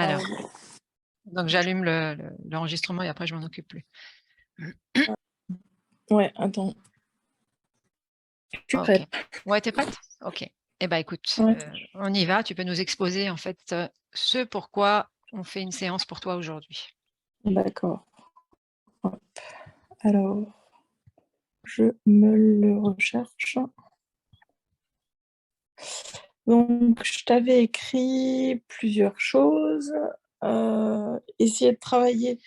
Alors, donc j'allume l'enregistrement et après je m'en occupe plus. Ouais, attends. Je suis OK. prête. Ouais, tu es prête? OK. Eh ben, écoute, Ouais. on y va. Tu peux nous exposer, en fait, ce pourquoi on fait une séance pour toi aujourd'hui. D'accord. Hop. Alors, je me le recherche. Donc, je t'avais écrit plusieurs choses. Essayer de travailler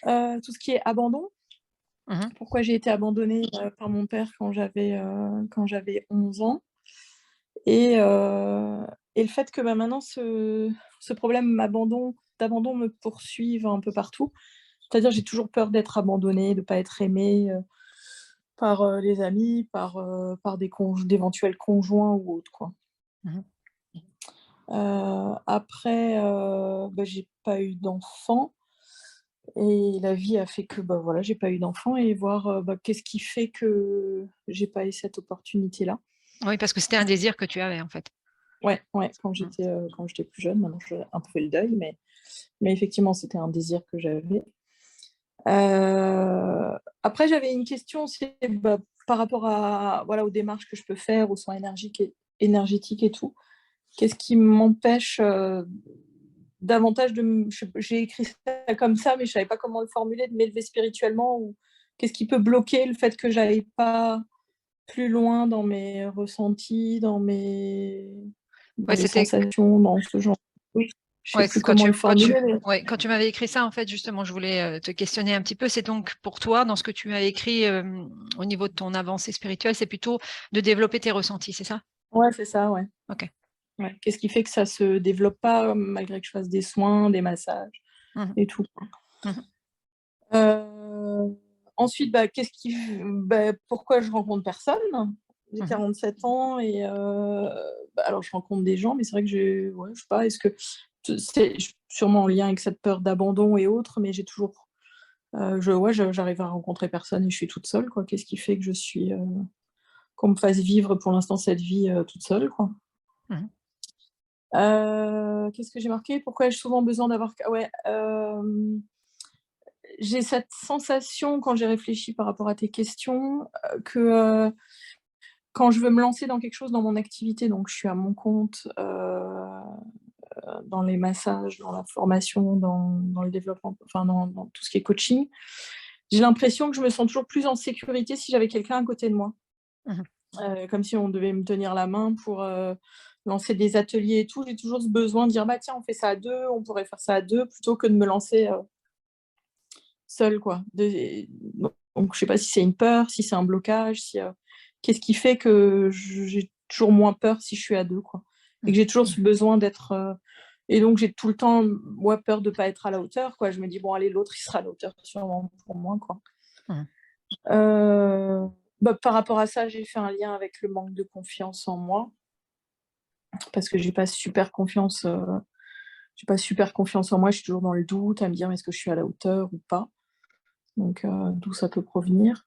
tout ce qui est abandon. Mmh. Pourquoi j'ai été abandonnée par mon père quand j'avais 11 ans. Et, et le fait que maintenant ce problème d'abandon me poursuive un peu partout. C'est-à-dire j'ai toujours peur d'être abandonnée, de ne pas être aimée par les amis, par d'éventuels conjoints ou autres, quoi. Mmh. Après, j'ai pas eu d'enfant et la vie a fait que, voilà, j'ai pas eu d'enfant et voir, qu'est-ce qui fait que j'ai pas eu cette opportunité-là. Oui, parce que c'était un désir que tu avais, en fait. Ouais, ouais, Mmh. quand j'étais plus jeune, maintenant j'ai un peu fait le deuil, mais effectivement, c'était un désir que j'avais. Après, j'avais une question aussi, par rapport à voilà, aux démarches que je peux faire, aux soins énergétiques et tout. Qu'est-ce qui m'empêche, davantage de m je j'ai écrit ça comme ça, mais je savais pas comment le formuler, de m'élever spirituellement ou qu'est-ce qui peut bloquer le fait que j'aille pas plus loin dans mes ressentis, dans Ouais, les c'était sensations, dans ce genre de choses. Je sais ouais, plus c'est quand comment le tu quand tu formuler, mais ouais, quand tu m'avais écrit ça, en fait, justement, je voulais, te questionner un petit peu. C'est donc pour toi, dans ce que tu as écrit, au niveau de ton avancée spirituelle, c'est plutôt de développer tes ressentis, c'est ça? ouais, c'est ça, ouais. OK. Ouais. Qu'est-ce qui fait que ça se développe pas, malgré que je fasse des soins, des massages Mmh mh. et tout, quoi. Mmh. Ensuite, pourquoi je rencontre personne? J'ai Mmh. 47 ans et alors je rencontre des gens, mais c'est vrai que ouais, je sais pas, est-ce que c'est sûrement en lien avec cette peur d'abandon et autres, mais j'ai toujours, j'arrive à rencontrer personne et je suis toute seule, quoi. Qu'est-ce qui fait que qu'on me fasse vivre pour l'instant cette vie, toute seule, quoi? Mmh. Qu'est-ce que j'ai marqué? Pourquoi ai-je souvent besoin d'avoir ouais, j'ai cette sensation quand j'ai réfléchi par rapport à tes questions, que, quand je veux me lancer dans quelque chose, dans mon activité, donc je suis à mon compte, dans les massages, dans la formation, dans le développement, enfin dans tout ce qui est coaching, j'ai l'impression que je me sens toujours plus en sécurité si j'avais quelqu'un à côté de moi. Mmh. Comme si on devait me tenir la main pour, lancer des ateliers et tout. J'ai toujours ce besoin de dire: «Bah tiens, on fait ça à 2, on pourrait faire ça à 2 plutôt que de me lancer, seule, quoi. Donc je sais pas si c'est une peur, si c'est un blocage, si, qu'est-ce qui fait que j'ai toujours moins peur si je suis à 2, quoi? Et Mmh. que j'ai toujours ce besoin d'être, et donc j'ai tout le temps, moi, peur de pas être à la hauteur, quoi. Je me dis: «Bon allez, l'autre, il sera à la hauteur sûrement pour moi, quoi». Mmh. Heu, par rapport à ça, j'ai fait un lien avec le manque de confiance en moi, parce que j'ai pas super confiance en moi. Je suis toujours dans le doute, à me dire: «Est-ce que je suis à la hauteur ou pas?» Donc d'où ça peut provenir.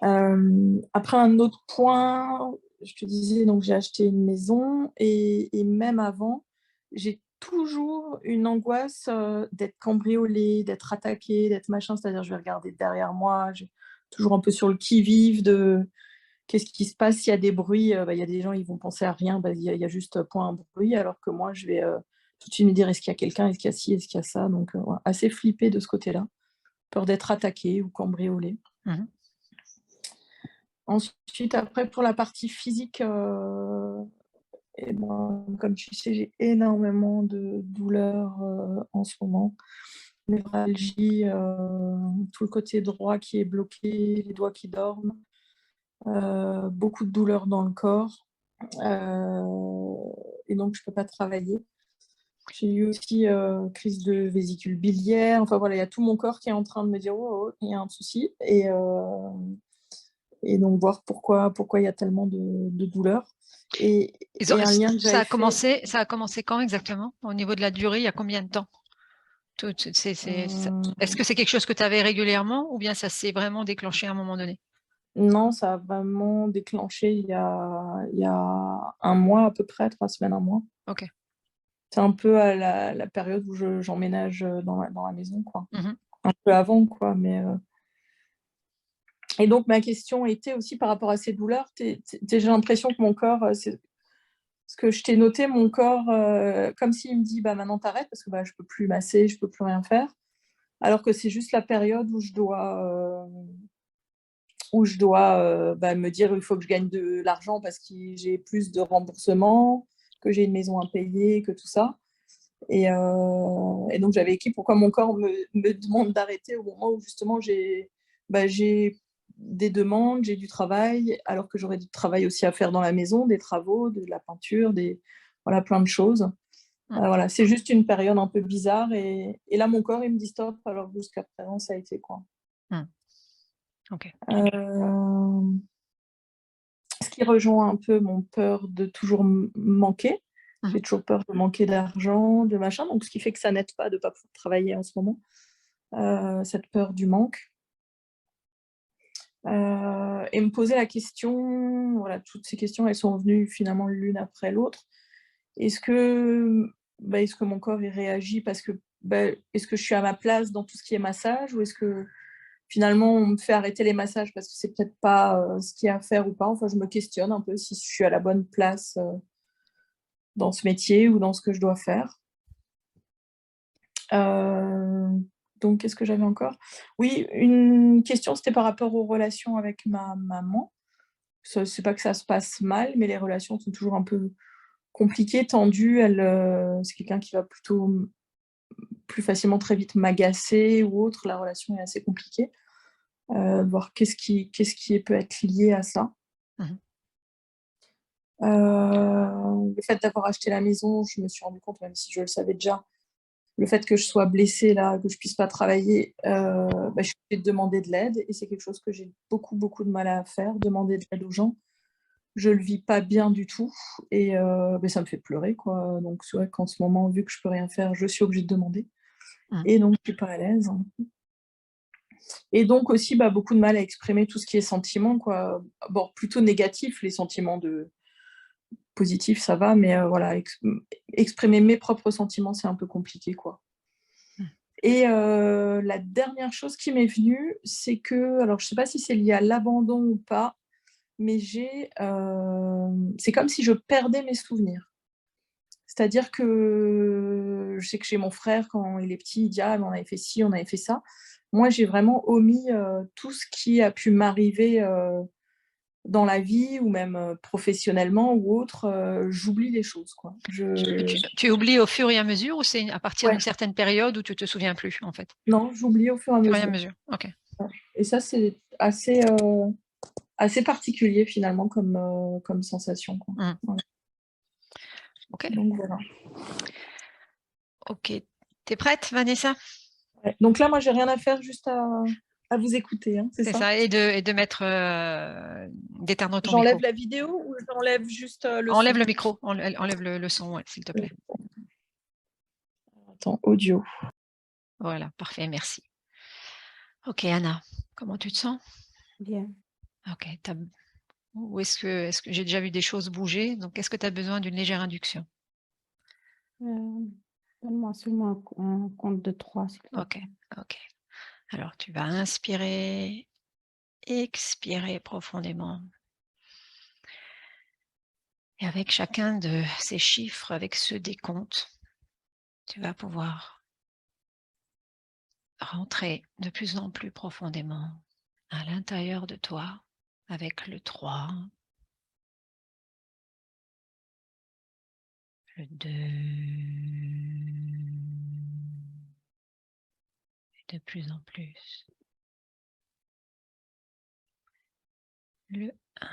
Après un autre point, je te disais, donc j'ai acheté une maison et même avant, j'ai toujours une angoisse, d'être cambriolée, d'être attaquée, d'être machin. C'est-à-dire je vais regarder derrière moi, j'ai toujours un peu sur le qui-vive de qu'est-ce qui se passe s'il y a des bruits, il y a des gens, ils vont penser à rien, il y a juste, point un bruit, alors que moi je vais, tout de suite me dire: «Est-ce qu'il y a quelqu'un? Est-ce qu'il y a ci? Est-ce qu'il y a ça?» Donc ouais, assez flippée de ce côté-là. Peur d'être attaquée ou cambriolée. Mmh. Ensuite, après pour la partie physique, et ben, comme tu sais, j'ai énormément de douleurs, en ce moment. Névralgie, tout le côté droit qui est bloqué, les doigts qui dorment, beaucoup de douleurs dans le corps, et donc je peux pas travailler. J'ai eu aussi, crise de vésicule biliaire, enfin voilà, il y a tout mon corps qui est en train de me dire: «Oh, oh, il y a un souci», et donc voir pourquoi il y a tellement de douleurs, et Ils ont et un lien que j'avais fait, ça a commencé quand exactement? Au niveau de la durée, il y a combien de temps? Tout c'est ça est-ce que mmh, c'est quelque chose que tu avais régulièrement ou bien ça s'est vraiment déclenché à un moment donné? non, ça a vraiment déclenché il y a un mois à peu près, 3 semaines, un mois. OK. C'est un peu à la période où j'emménage dans la maison, quoi. Mmh. Un peu avant, quoi, mais et donc ma question était aussi par rapport à ces douleurs. J'ai l'impression que mon corps, c'est ce que je t'ai noté, mon corps, comme s'il me dit: «Bah, maintenant t'arrêtes parce que, bah, je peux plus masser, je peux plus rien faire». Alors que c'est juste la période où je dois, bah, me dire: «Il faut que je gagne de l'argent parce que j'ai plus de remboursements, que j'ai une maison à payer, que tout ça». Et donc j'avais écrit pourquoi mon corps me demande d'arrêter au moment où justement j'ai des demandes, j'ai du travail, alors que j'aurais du travail aussi à faire dans la maison, des travaux, de la peinture, voilà, plein de choses. Mmh. Voilà, c'est juste une période un peu bizarre et là mon corps il me dit stop alors que jusqu'à présent ça a été quoi. Mmh. OK. Hem, Ce qui rejoint un peu mon peur de toujours manquer. Mmh. J'ai toujours peur de manquer d'argent, de machin, donc ce qui fait que ça n'aide pas de pas pouvoir travailler en ce moment. Cette peur du manque, et me poser la question, voilà, toutes ces questions, elles sont venues finalement l'une après l'autre. Est-ce que, est-ce que mon corps, il réagit parce que, est-ce que je suis à ma place dans tout ce qui est massage? Ou est-ce que finalement on me fait arrêter les massages parce que c'est peut-être pas, ce qu'il y a à faire ou pas? Enfin, je me questionne un peu si je suis à la bonne place, dans ce métier ou dans ce que je dois faire. Heu, donc qu'est-ce que j'avais encore? Oui, une question, c'était par rapport aux relations avec ma maman. C'est pas que ça se passe mal, mais les relations sont toujours un peu compliquées, tendues. Elle, c'est quelqu'un qui va plutôt plus facilement très vite m'agacer ou autre. La relation est assez compliquée. Voir qu'est-ce qui peut être lié à ça. Mmh. Le fait d'avoir acheté la maison, je me suis rendu compte, même si je le savais déjà, le fait que je sois blessée là, que je puisse pas travailler, je suis obligée de demander de l'aide et c'est quelque chose que j'ai beaucoup, beaucoup de mal à faire, demander de l'aide aux gens. Je le vis pas bien du tout et ça me fait pleurer quoi, donc c'est vrai qu'en ce moment, vu que je peux rien faire, je suis obligée de demander Mmh. et donc je suis pas à l'aise et donc aussi, beaucoup de mal à exprimer tout ce qui est sentiments quoi. Bon, plutôt négatif, les sentiments de positifs ça va, mais voilà, exprimer mes propres sentiments, c'est un peu compliqué quoi. Mmh. Et la dernière chose qui m'est venue, c'est que alors je sais pas si c'est lié à l'abandon ou pas, mais c'est comme si je perdais mes souvenirs. C'est-à-dire que je sais que chez mon frère, quand il est petit, il dit: «Ah mais on avait fait ci, on avait fait ça». Moi, j'ai vraiment omis, tout ce qui a pu m'arriver, dans la vie ou même, professionnellement ou autre, j'oublie les choses quoi. Tu oublies au fur et à mesure ou c'est à partir Ouais, d'une certaine période où tu te souviens plus, en fait? non, j'oublie au fur et à Au fur et à mesure. mesure, OK. Ouais et ça, c'est assez particulier finalement comme sensation, quoi. Mmh. Ouais, OK. donc voilà. OK. Tu es prête, Vanessa? Ouais, donc là, moi, j'ai rien à faire, juste à vous écouter, hein, c'est C'est ça? ça et de mettre, d'éteindre ton J'enlève micro. la vidéo ou j'enlève juste, le Enlève son? le micro, enlève le son, ouais, s'il te plaît. Attends, audio. Voilà, parfait, merci. OK, Anna, comment tu te sens? Bien. OK, ou est-ce que j'ai déjà vu des choses bouger? Donc est-ce que tu as besoin d'une légère induction? Heu, Donne-moi seulement un compte de 3 s'il te OK, plaît. OK. Alors tu vas inspirer, expirer profondément et avec chacun de ces chiffres, avec ce décompte, tu vas pouvoir rentrer de plus en plus profondément à l'intérieur de toi avec le 3, le 2, et de plus en plus le 1.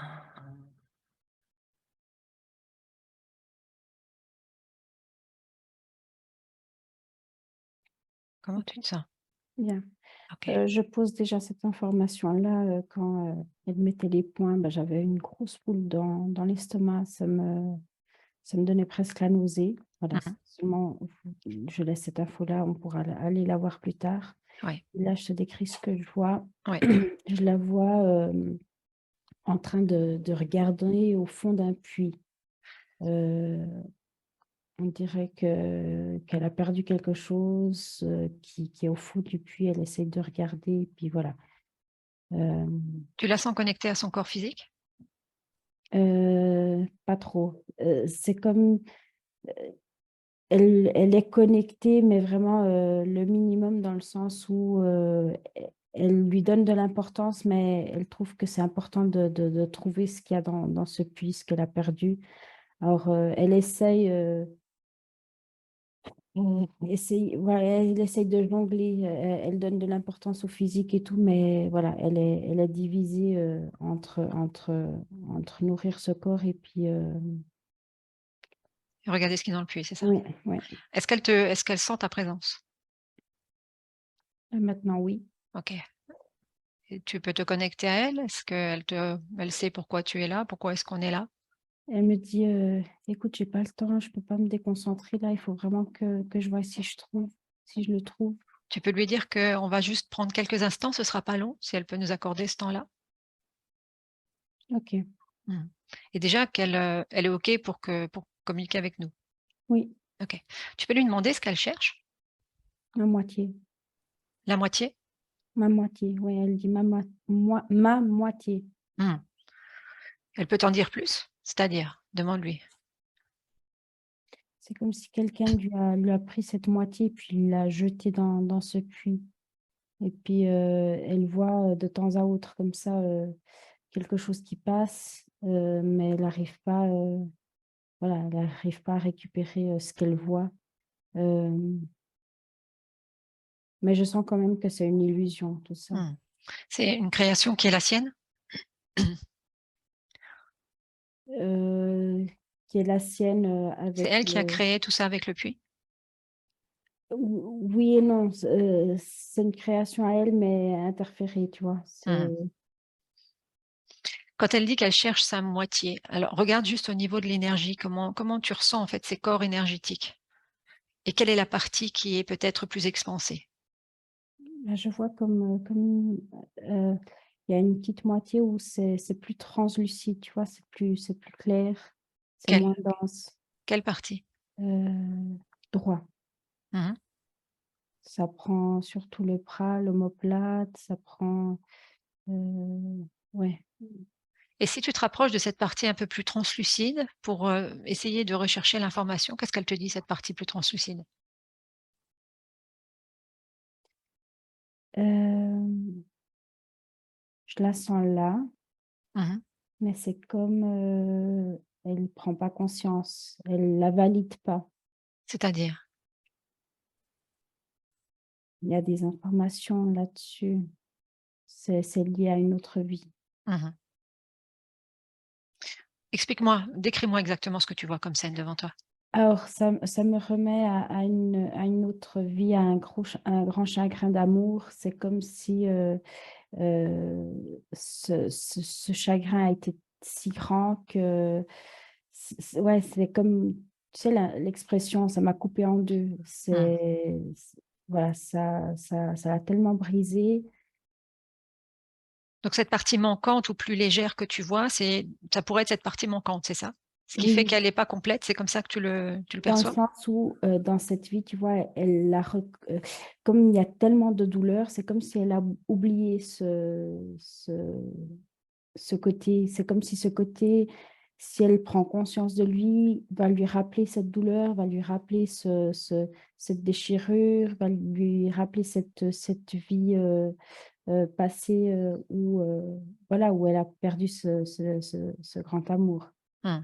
Comment tu te sens? Bien. OK. Je pose déjà cette information-là, quand, elle mettait les points, j'avais une grosse boule dans l'estomac, ça me donnait presque la nausée. Voilà, Mmh. seulement je laisse cette info-là, on pourra aller la voir plus tard. Oui, Et là, je te décris ce que je vois. oui. Je la vois, en train de regarder au fond d'un puits. Heu On dirait qu'elle a perdu quelque chose qui est au fond du puits. Elle essaie de regarder, et puis voilà. Tu la sens connectée à son corps physique? Pas trop. C'est comme elle est connectée, mais vraiment le minimum, dans le sens où elle lui donne de l'importance, mais elle trouve que c'est important de trouver ce qu'il y a dans ce puits, ce qu'elle a perdu. Alors, elle essaye, voilà, elle essaye de jongler, elle donne de l'importance au physique et tout, mais voilà, elle est divisée entre nourrir ce corps et puis, Et regarder ce qui est dans le puits, c'est ça? ouais, ouais. Est-ce qu'elle sent ta présence? Maintenant, oui. OK. Et tu peux te connecter à elle? Est-ce elle sait pourquoi tu es là? Pourquoi est-ce qu'on est là? Elle me dit, «Écoute, j'ai pas le temps, je peux pas me déconcentrer là, il faut vraiment que je vois si je le trouve». Tu peux lui dire qu'on va juste prendre quelques instants, ce sera pas long, si elle peut nous accorder ce temps-là. OK, Mmh. Et déjà elle est OK pour communiquer avec nous. oui, OK. Tu peux lui demander ce qu'elle cherche? à moitié, La moitié? ma moitié, oui, elle dit ma moitié. Mmh. Elle peut t'en dire plus? C'est-à-dire? Demande-lui. C'est comme si quelqu'un lui a pris cette moitié et puis l'a jetée dans ce puits, et puis, elle voit, de temps à autre comme ça, quelque chose qui passe, mais elle n'arrive pas, voilà, elle n'arrive pas à récupérer, ce qu'elle voit. Hem, mais je sens quand même que c'est une illusion, tout ça. Mmh. C'est une création qui est la sienne? Heu, qui est la sienne, C'est avec, elle qui a créé tout ça avec le puits? oui et non, c'est une création à elle, mais interférée, tu vois? Mmh. Quand elle dit qu'elle cherche sa moitié, alors regarde juste au niveau de l'énergie, comment tu ressens en fait ces corps énergétiques? Et quelle est la partie qui est peut-être plus expansée? Bah, je vois il y a une petite moitié où c'est plus translucide, tu vois? C'est plus clair, c'est Quelle? moins dense. Quelle partie? Droit. Mmh. Ça prend surtout le bras, l'omoplate, ça prend, ouais. Et si tu te rapproches de cette partie un peu plus translucide pour, essayer de rechercher l'information, qu'est-ce qu'elle te dit cette partie plus translucide? Hem, je la sens là, Mmh. mais c'est comme, elle prend pas conscience, elle la valide pas. C'est-à-dire? Il y a des informations là-dessus, c'est lié à une autre vie. Mmh. Explique-moi, décris-moi exactement ce que tu vois comme scène devant toi. Alors ça me remet à une autre vie, à un grand chagrin d'amour. C'est comme si, ce chagrin a été si grand que ouais, c'est comme, tu sais, l'expression: «Ça m'a coupé en 2». Mmh. Voilà, ça l'a tellement brisé. Donc cette partie manquante ou plus légère que tu vois, ça pourrait être cette partie manquante, c'est ça? Ce qui fait Oui. qu'elle n'est pas complète, c'est comme ça que tu le Dans le perçois? sens où, dans cette vie, tu vois, elle a comme il y a tellement de douleur, c'est comme si elle a oublié ce côté. C'est comme si ce côté, si elle prend conscience de lui, va lui rappeler cette douleur, va lui rappeler cette déchirure, va lui rappeler cette vie, passée, où, voilà, où elle a perdu ce grand amour. Mmh.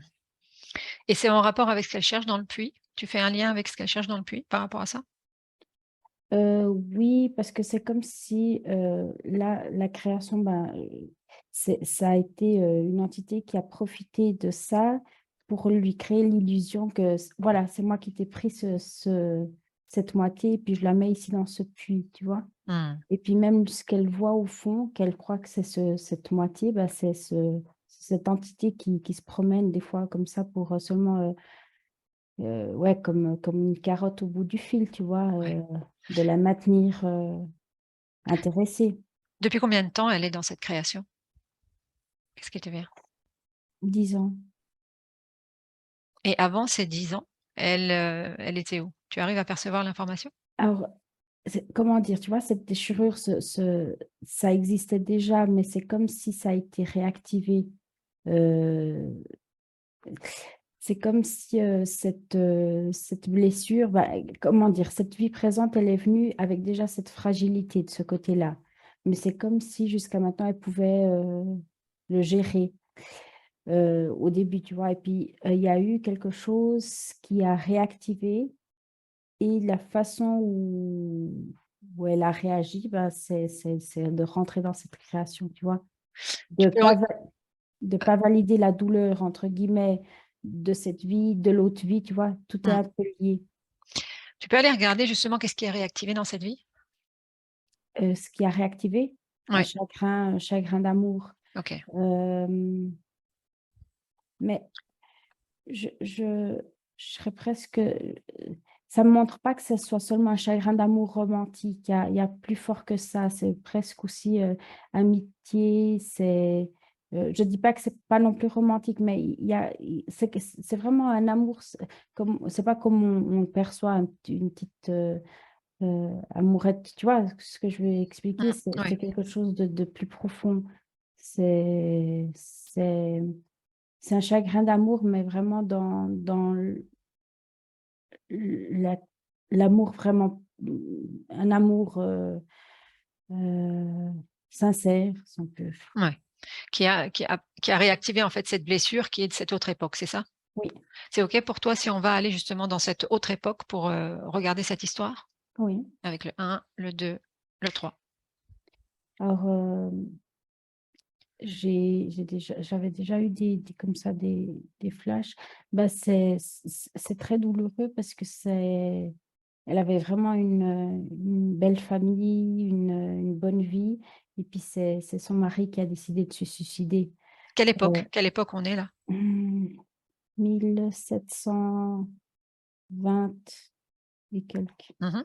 Et c'est en rapport avec ce qu'elle cherche dans le puits? Tu fais un lien avec ce qu'elle cherche dans le puits par rapport à ça? Oui, parce que c'est comme si, la création, ben, ça a été, une entité qui a profité de ça pour lui créer l'illusion que voilà, c'est moi qui t'ai pris cette moitié et puis je la mets ici dans ce puits, tu vois? Mmh. Et puis même ce qu'elle voit au fond, qu'elle croit que c'est cette moitié, bah, c'est cette entité qui se promène des fois comme ça pour, seulement, ouais, comme une carotte au bout du fil, tu vois? Ouais. De la maintenir, intéressée. Depuis combien de temps elle est dans cette création? Qu'est-ce qui te vient? 10 ans. Et avant ces 10 ans? elle était où? Tu arrives à percevoir l'information? Alors, comment dire, tu vois, cette déchirure, ça existait déjà, mais c'est comme si ça a été réactivé. Euh, c'est comme si cette blessure, bah, comment dire, cette vie présente, elle est venue avec déjà cette fragilité de ce côté-là. Mais c'est comme si jusqu'à maintenant, elle pouvait le gérer au début, tu vois. Et puis, il y a eu quelque chose qui a réactivé. Et la façon où elle a réagi, bah, c'est de rentrer dans cette création, tu vois? Tu De peux pas va de pas valider la «douleur» entre guillemets de cette vie, de l'autre vie, tu vois? Tout est mmh. un peu lié. Tu peux aller regarder justement qu'est-ce qui est réactivé dans cette vie? Ce qui a réactivé Oui, un chagrin d'amour. OK. Hem, mais je serais presque, ça me montre pas que ce soit seulement un chagrin d'amour romantique. Il y a plus fort que ça. C'est presque aussi, amitié, je dis pas que c'est pas non plus romantique, mais il y a c'est vraiment un amour, c'est pas comme on le perçoit, une petite, amourette, tu vois ce que je veux expliquer? Mmh, C'est oui. quelque chose de plus profond. C'est c'est c'est un chagrin d'amour, mais vraiment dans la l'amour vraiment, un amour, heu, sincère, si on peut. Ouais. Qui a réactivé en fait cette blessure qui est de cette autre époque, c'est ça? Oui, C'est OK pour toi si on va aller justement dans cette autre époque pour, regarder cette histoire? oui. Avec le 1, le 2, le 3. Alors, j'avais déjà eu des comme ça des flashs. Bah, c'est très douloureux parce que elle avait vraiment une belle famille, une bonne vie et puis c'est son mari qui a décidé de se suicider. Quelle Heu, époque? Quelle époque on est là? mmh, 1720 et quelques. Mmh mh.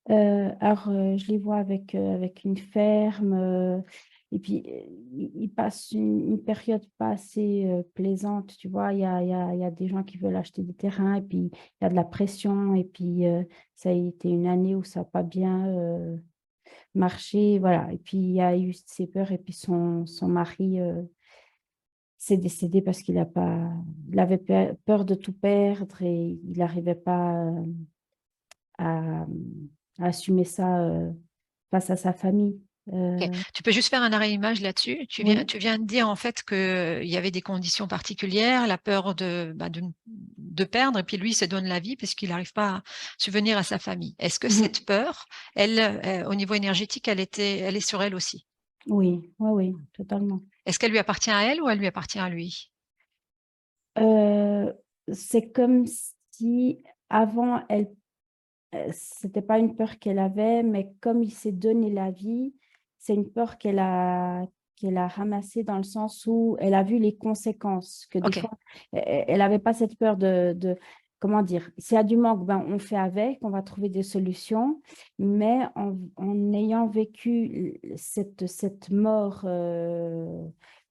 Alors, je les vois avec une ferme, et puis, ils passent une période pas assez, plaisante, tu vois? Il y a des gens qui veulent acheter des terrains et puis il y a de la pression et puis, ça a été une année où ça a pas bien, marché, voilà et puis il y a eu ces peurs et puis son mari, s'est décédé parce il avait peur de tout perdre et il n'arrivait pas, à, à assumer ça, face à sa famille. OK. Tu peux juste faire un arrêt image là-dessus? Tu viens Oui. tu viens de dire en fait qu'il y avait des conditions particulières, la peur de perdre et puis lui il se donne la vie parce qu'il n'arrive pas à subvenir à sa famille. Est-ce que Mmh. cette peur, elle, au niveau énergétique, elle est sur elle aussi? Oui, oui, oui, totalement. Est-ce qu'elle lui appartient à elle ou elle lui appartient à lui? Heu, c'est comme si avant c'était pas une peur qu'elle avait, mais comme il s'est donné la vie, c'est une peur qu'elle a ramassée dans le sens où elle a vu les conséquences, que des OK. fois, elle avait pas cette peur de comment dire? S'il y a du manque, ben, on fait avec, on va trouver des solutions, mais en ayant vécu cette mort,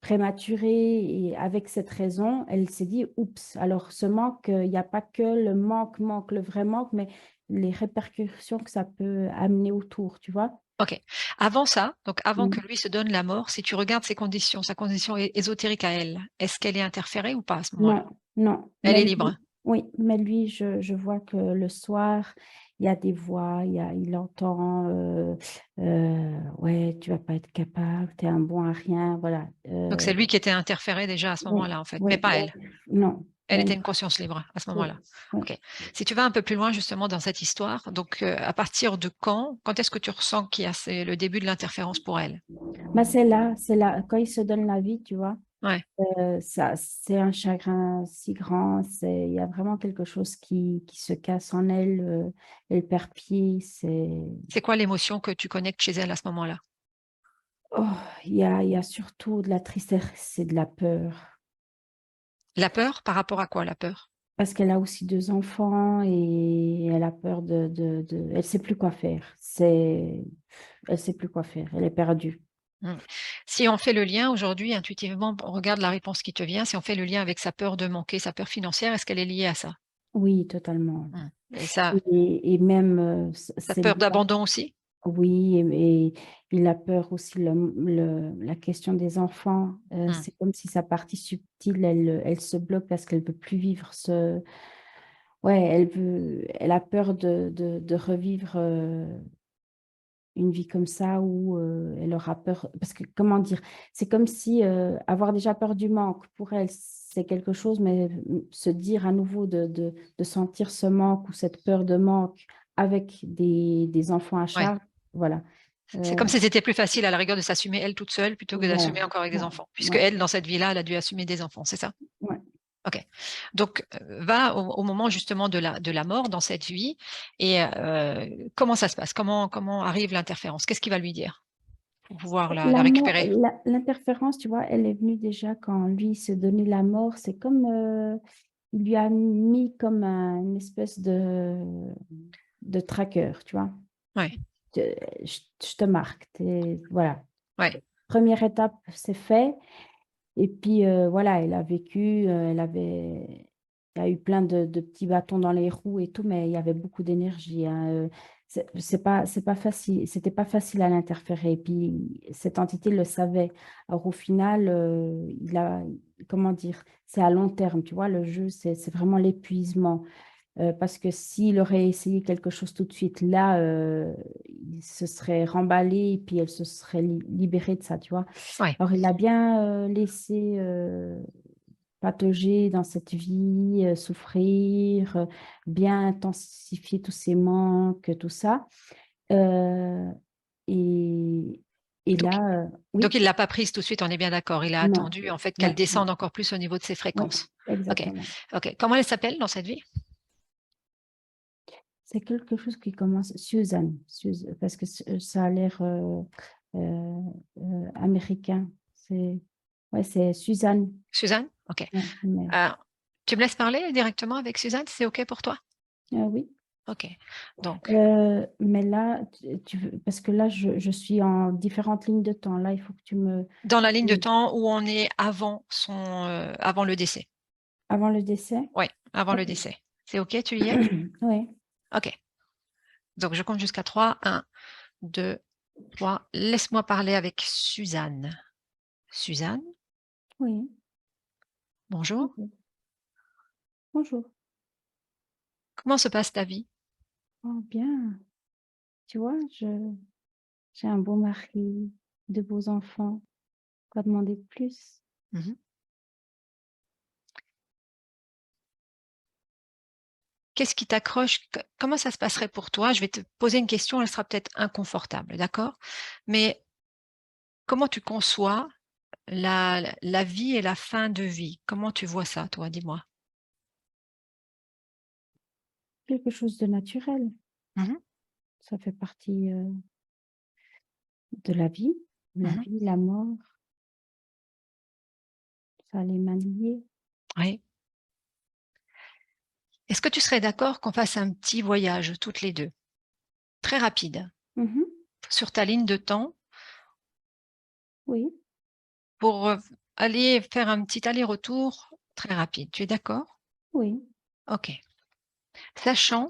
prématurée et avec cette raison, elle s'est dit: «Oups, alors ce manque, il y a pas que le manque, le vrai manque, mais les répercussions que ça peut amener autour, tu vois?» OK. Avant ça, donc avant que Mmh. lui se donne la mort, si tu regardes ses conditions, sa condition ésotérique à elle, est-ce qu'elle est interférée ou pas à ce moment-là? Non, non, Elle mais est libre? lui oui, mais lui, je vois que le soir, il y a des voix, il entend, «Ouais, tu vas pas être capable, tu es un bon à rien», voilà, Donc c'est lui qui était interféré déjà à ce oui, moment-là, en fait, mais oui, pas elle? non, Elle était elle une conscience libre à ce oui, moment-là? oui. OK. Si tu vas un peu plus loin justement dans cette histoire, donc à partir de quand est-ce que tu ressens qu'il y a c'est le début de l'interférence pour elle? Bah, c'est là, quand il se donne la vie, tu vois? Ouais. Ça c'est un chagrin si grand, il y a vraiment quelque chose qui se casse en elle, elle perd pied, C'est quoi l'émotion que tu connectes chez elle à ce moment-là? oh, il y a surtout de la tristesse et de la peur. La peur? Par rapport à quoi la peur? Parce qu'elle a aussi 2 enfants et elle a peur de elle sait plus quoi faire. Elle sait plus quoi faire, elle est perdue. Mmh. Si on fait le lien aujourd'hui intuitivement, on regarde la réponse qui te vient, si on fait le lien avec sa peur de manquer, sa peur financière, est-ce qu'elle est liée à ça? Oui, totalement. Et ça, Et même, t'as c'est peur lié à d'abandon aussi? oui et il a peur aussi la question des enfants, Mm. c'est comme si sa partie subtile, elle se bloque parce qu'elle peut plus vivre ce ouais, elle a peur de revivre, une vie comme ça où, elle aura peur parce que comment dire? C'est comme si, avoir déjà peur du manque pour elle, c'est quelque chose, mais, se dire à nouveau de sentir ce manque ou cette peur de manque avec des enfants à Ouais. charge, voilà, C'est comme si c'était plus facile à la rigueur de s'assumer elle toute seule plutôt que voilà, d'assumer encore avec des ouais, enfants. Puisque ouais, elle, dans cette vie-là, elle a dû assumer des enfants, c'est ça? ouais. Ok. Donc, va au moment justement de la mort dans cette vie et comment ça se passe? Comment arrive l'interférence? Qu'est-ce qu'il va lui dire pour pouvoir la récupérer? L'interférence, tu vois, elle est venue déjà quand lui se donnait la mort. C'est comme, il lui a mis comme une espèce de tracker, tu vois? Ouais, Te je te marque, tu voilà. ouais, Première étape, c'est fait et puis, voilà, elle a vécu, il y a eu plein de petits bâtons dans les roues et tout, mais il y avait beaucoup d'énergie, hein, c'est pas facile, c'était pas facile à l'interférer et puis cette entité le savait. Alors au final, il a comment dire? C'est à long terme, tu vois? Le jeu, c'est vraiment l'épuisement. Parce que s'il aurait essayé quelque chose tout de suite là, il se serait remballé et puis elle se serait libérée de ça, tu vois? ouais. Alors il a bien, laissé, patauger dans cette vie, souffrir, bien intensifier tous ses manques, tout ça. Heu et et Donc, là, donc oui, il l'a pas prise tout de suite, on est bien d'accord. Il a non, attendu en fait qu'elle ouais, ouais, descende encore plus au niveau de ses ouais, fréquences. Ok, exactement. ok. Comment elle s'appelle dans cette vie? C'est quelque chose qui commence Suzanne, parce que ça a l'air, américain. C'est ouais, c'est Suzanne. Suzanne? Ok. Ouais, mais Euh, tu me laisses parler directement avec Suzanne, c'est ok pour toi? oui, Ok. Donc, mais là, tu veux parce que là, je suis en différentes lignes de temps. Là, il faut que tu me dans la ligne de temps où on est avant le décès. avant le décès? Oui, avant le OK. décès. C'est ok, tu y es? Ouais, Ok. Donc, je compte jusqu'à 3. 1, 2, 3. Laisse-moi parler avec Suzanne. Suzanne, oui. bonjour. OK. Bonjour. Comment se passe ta vie? Oh bien, tu vois, j'ai un beau mari, de beaux enfants. Quoi demander de plus? Mhm. Qu'est-ce qui t'accroche? Comment ça se passerait pour toi? Je vais te poser une question, elle sera peut-être inconfortable, d'accord? Mais comment tu conçois la vie et la fin de vie? Comment tu vois ça, toi? Dis-moi. Quelque chose de naturel. Mhm, Ça fait partie, de la mhm. vie, la mort, ça a les mains liées. Oui. Est-ce que tu serais d'accord qu'on fasse un petit voyage toutes les deux, très rapide, Mmh. sur ta ligne de temps Oui, pour aller faire un petit aller-retour très rapide. Tu es d'accord? oui, Ok. Sachant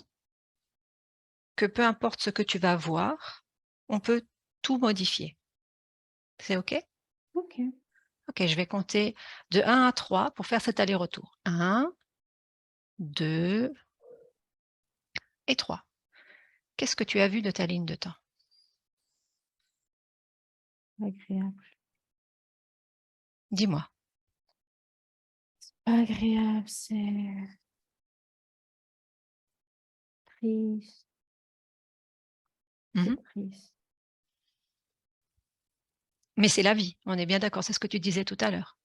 que peu importe ce que tu vas voir, on peut tout modifier. C'est ok? OK. Ok, je vais compter de 1 à 3 pour faire cet aller-retour. 1, 2 et 3. Qu'est-ce que tu as vu de ta ligne de temps? Agréable. Dis-moi. Agréable, c'est triste, Mhm. c'est triste. Mais c'est la vie, on est bien d'accord, c'est ce que tu disais tout à l'heure.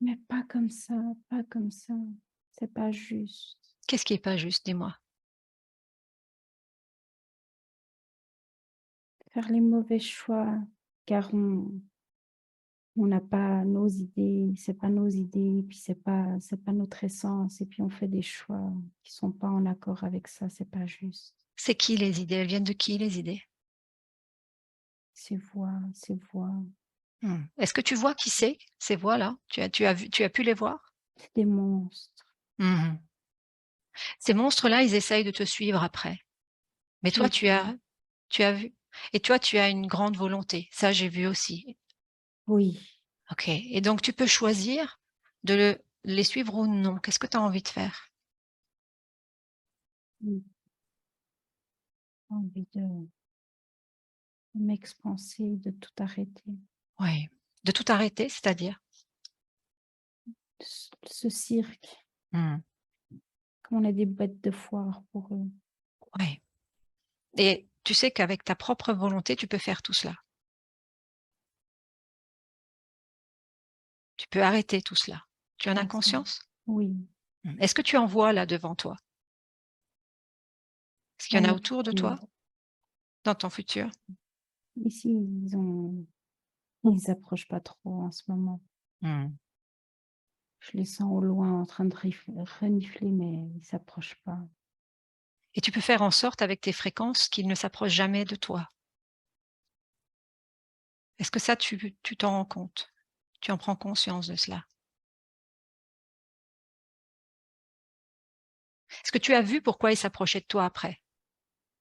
Mais pas comme ça, pas comme ça. C'est pas juste. Qu'est-ce qui est pas juste? Dis-moi. Faire les mauvais choix, car on n'a pas nos idées, c'est pas nos idées, puis c'est pas notre essence, et puis on fait des choix qui sont pas en accord avec ça, c'est pas juste. C'est qui les idées? Elles viennent de qui les idées? Ces voix, ces voix, Est-ce que tu vois qui c'est, ces voix-là? Tu as pu les voir? c'est des monstres. Mmh. Ces monstres-là, ils essayent de te suivre après. Mais toi, J'ai vu. tu as vu et toi, tu as une grande volonté. Ça, j'ai vu aussi. Oui. OK et donc tu peux choisir de les suivre ou non. Qu'est-ce que tu as envie de faire? Mmh. Envie de m'expanser, de tout arrêter. Oui. De tout arrêter, c'est-à-dire? Ce cirque, Mmh. comme on est des bêtes de foire pour eux. Ouais et tu sais qu'avec ta propre volonté, tu peux faire tout cela. Tu peux arrêter tout cela. Tu en as Ah ça, conscience? oui, Mmh. Est-ce que tu en vois là devant toi? Est-ce qu'il y en j'en a ai autour de vu. toi, dans ton futur? Ici, ils s'approchent pas trop en ce moment. Mmh. Je les sens au loin en train de renifler, mais ils s'approchent pas. Et tu peux faire en sorte avec tes fréquences qu'ils ne s'approchent jamais de toi. Est-ce que ça tu t'en rends compte? Tu en prends conscience de cela? Est-ce que tu as vu pourquoi ils s'approchaient de toi après?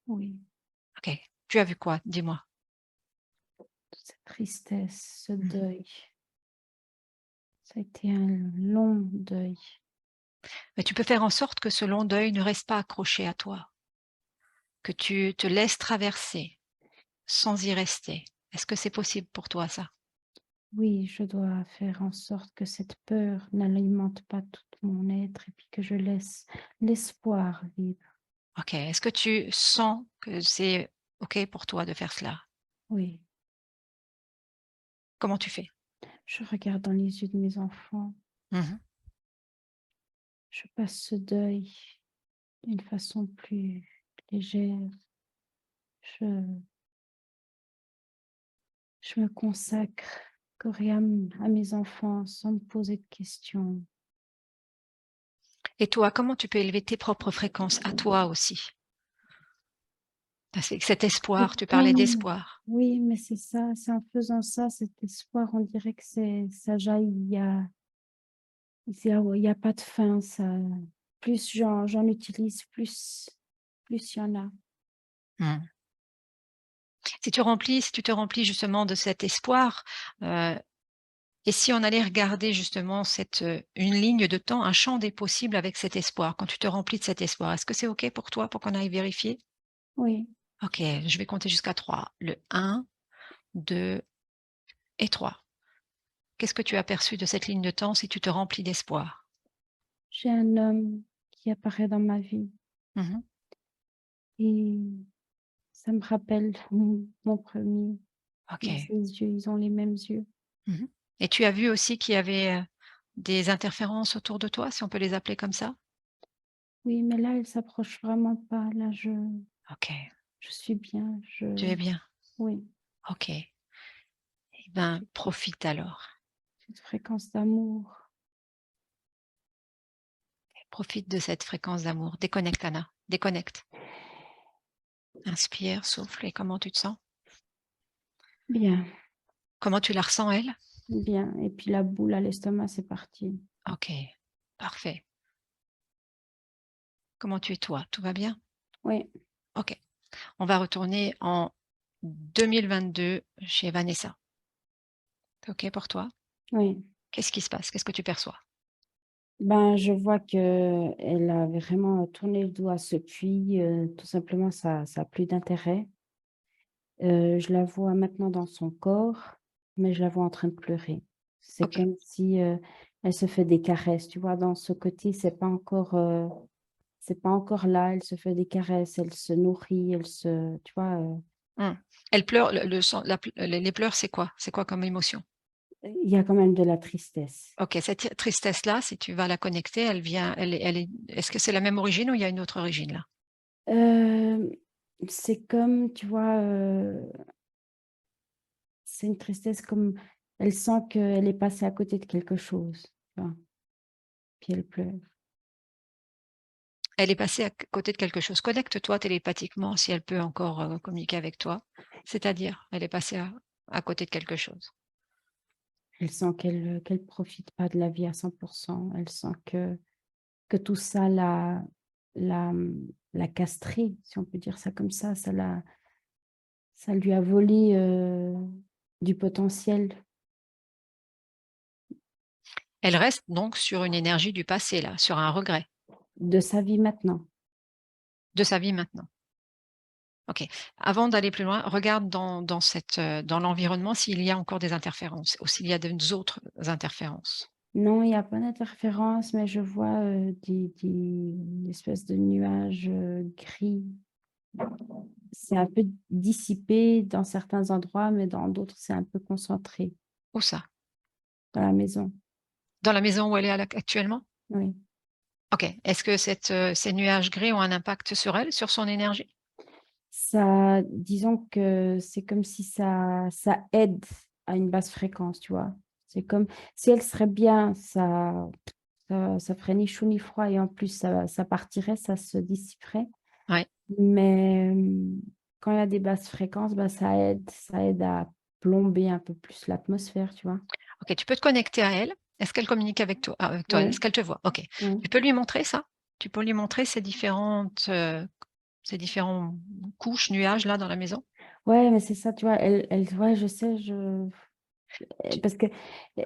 Oui, OK. Tu as vu quoi? Dis-moi. toute cette tristesse, ce Mmh. deuil. Ça a été un long deuil. Mais tu peux faire en sorte que ce long deuil ne reste pas accroché à toi, que tu te laisses traverser sans y rester. Est-ce que c'est possible pour toi ça? Oui, je dois faire en sorte que cette peur n'alimente pas tout mon être et puis que je laisse l'espoir vivre. OK. Est-ce que tu sens que c'est OK pour toi de faire cela? Oui, Comment tu fais? je regarde dans les yeux de mes enfants, Mmh. je passe ce deuil d'une façon plus légère. Je, je me consacre corps et âme à mes enfants sans me poser de questions. Et toi, comment tu peux élever tes propres fréquences à toi aussi? Parce que cet C'est espoir, tu parlais comme d'espoir. oui, mais c'est ça, c'est en faisant ça, cet espoir, on dirait que ça jaillit, il y a pas de fin, ça plus j'en utilise, plus il y en a. Mmh. Si tu te remplis justement de cet espoir, heu et si on allait regarder justement une ligne de temps, un champ des possibles avec cet espoir, quand tu te remplis de cet espoir, est-ce que c'est OK pour toi, pour qu'on aille vérifier? Oui, OK, je vais compter jusqu'à 3. Le 1, 2 et 3. Qu'est-ce que tu as perçu de cette ligne de temps si tu te remplis d'espoir? j'ai un homme qui apparaît dans ma vie Mmh. et ça me rappelle mon premier. OK. Ses yeux, ils ont les mêmes yeux. Mmh. Et tu as vu aussi qu'il y avait, des interférences autour de toi, si on peut les appeler comme ça? Oui, mais là, elle s'approche vraiment pas. Là, OK, je suis bien, tu es bien. oui, OK. Eh ben, profite alors. cette fréquence d'amour. Profite de cette fréquence d'amour. Déconnecte Anna, déconnecte. Inspire, souffle et comment tu te sens? Bien, Comment tu la ressens elle? bien. Et puis la boule à l'estomac, c'est parti. OK, parfait. Comment tu es toi? Tout va bien? Oui, OK. On va retourner en 2022 chez Vanessa. C'est OK pour toi? oui. Qu'est-ce qui se passe? Qu'est-ce que tu perçois? Ben, je vois que elle a vraiment tourné le dos à ce puits, tout simplement ça a plus d'intérêt. Je la vois maintenant dans son corps, mais je la vois en train de pleurer. C'est OK. comme si, elle se fait des caresses, tu vois? Dans ce côté, c'est pas encore là, elle se fait des caresses, elle se nourrit, elle se tu vois? Mmh. Elle pleure, le sang la ple les pleurs, c'est quoi? C'est quoi comme émotion? Il y a quand même de la tristesse. OK, cette tristesse-là, si tu vas la connecter, elle est est-ce que c'est la même origine ou il y a une autre origine là? Hem, c'est comme, tu vois, c'est une tristesse comme elle sent qu'elle est passée à côté de quelque chose, tu vois? Puis elle pleure. Elle est passée à côté de quelque chose. Connecte-toi télépathiquement si elle peut encore, communiquer avec toi. C'est-à-dire, elle est passée à côté de quelque chose. Elle sent qu'elle profite pas de la vie à 100. Elle sent que tout ça la castrer, si on peut dire ça comme ça. Ça lui a volé du potentiel. Elle reste donc sur une énergie du passé, là, sur un regret De sa vie maintenant. de sa vie maintenant. OK. Avant d'aller plus loin, regarde dans l'environnement s'il y a encore des interférences ou s'il y a des autres interférences. Non, il y a pas d'interférence, mais je vois des espèces de nuages gris. C'est un peu dissipé dans certains endroits, mais dans d'autres, c'est un peu concentré Où ça? dans la maison. Dans la maison où elle est actuellement? Oui. OK. Est-ce que ces nuages gris ont un impact sur elle, sur son énergie? Ça, disons que c'est comme si ça aide à une basse fréquence, tu vois? C'est comme si elle serait bien, ça ferait ni chaud ni froid et en plus ça partirait, ça se dissiperait. Ouais. Mais, quand il y a des basses fréquences, bah, ça aide à plomber un peu plus l'atmosphère, tu vois? OK, tu peux te connecter à elle. Est-ce qu'elle communique avec toi? Avec toi? Oui, Est-ce qu'elle te voit? OK. oui. Tu peux lui montrer ça? Tu peux lui montrer ces différents couches, nuages là dans la maison? Ouais, mais c'est ça, tu vois? Elle ouais, je sais, Tu parce que, e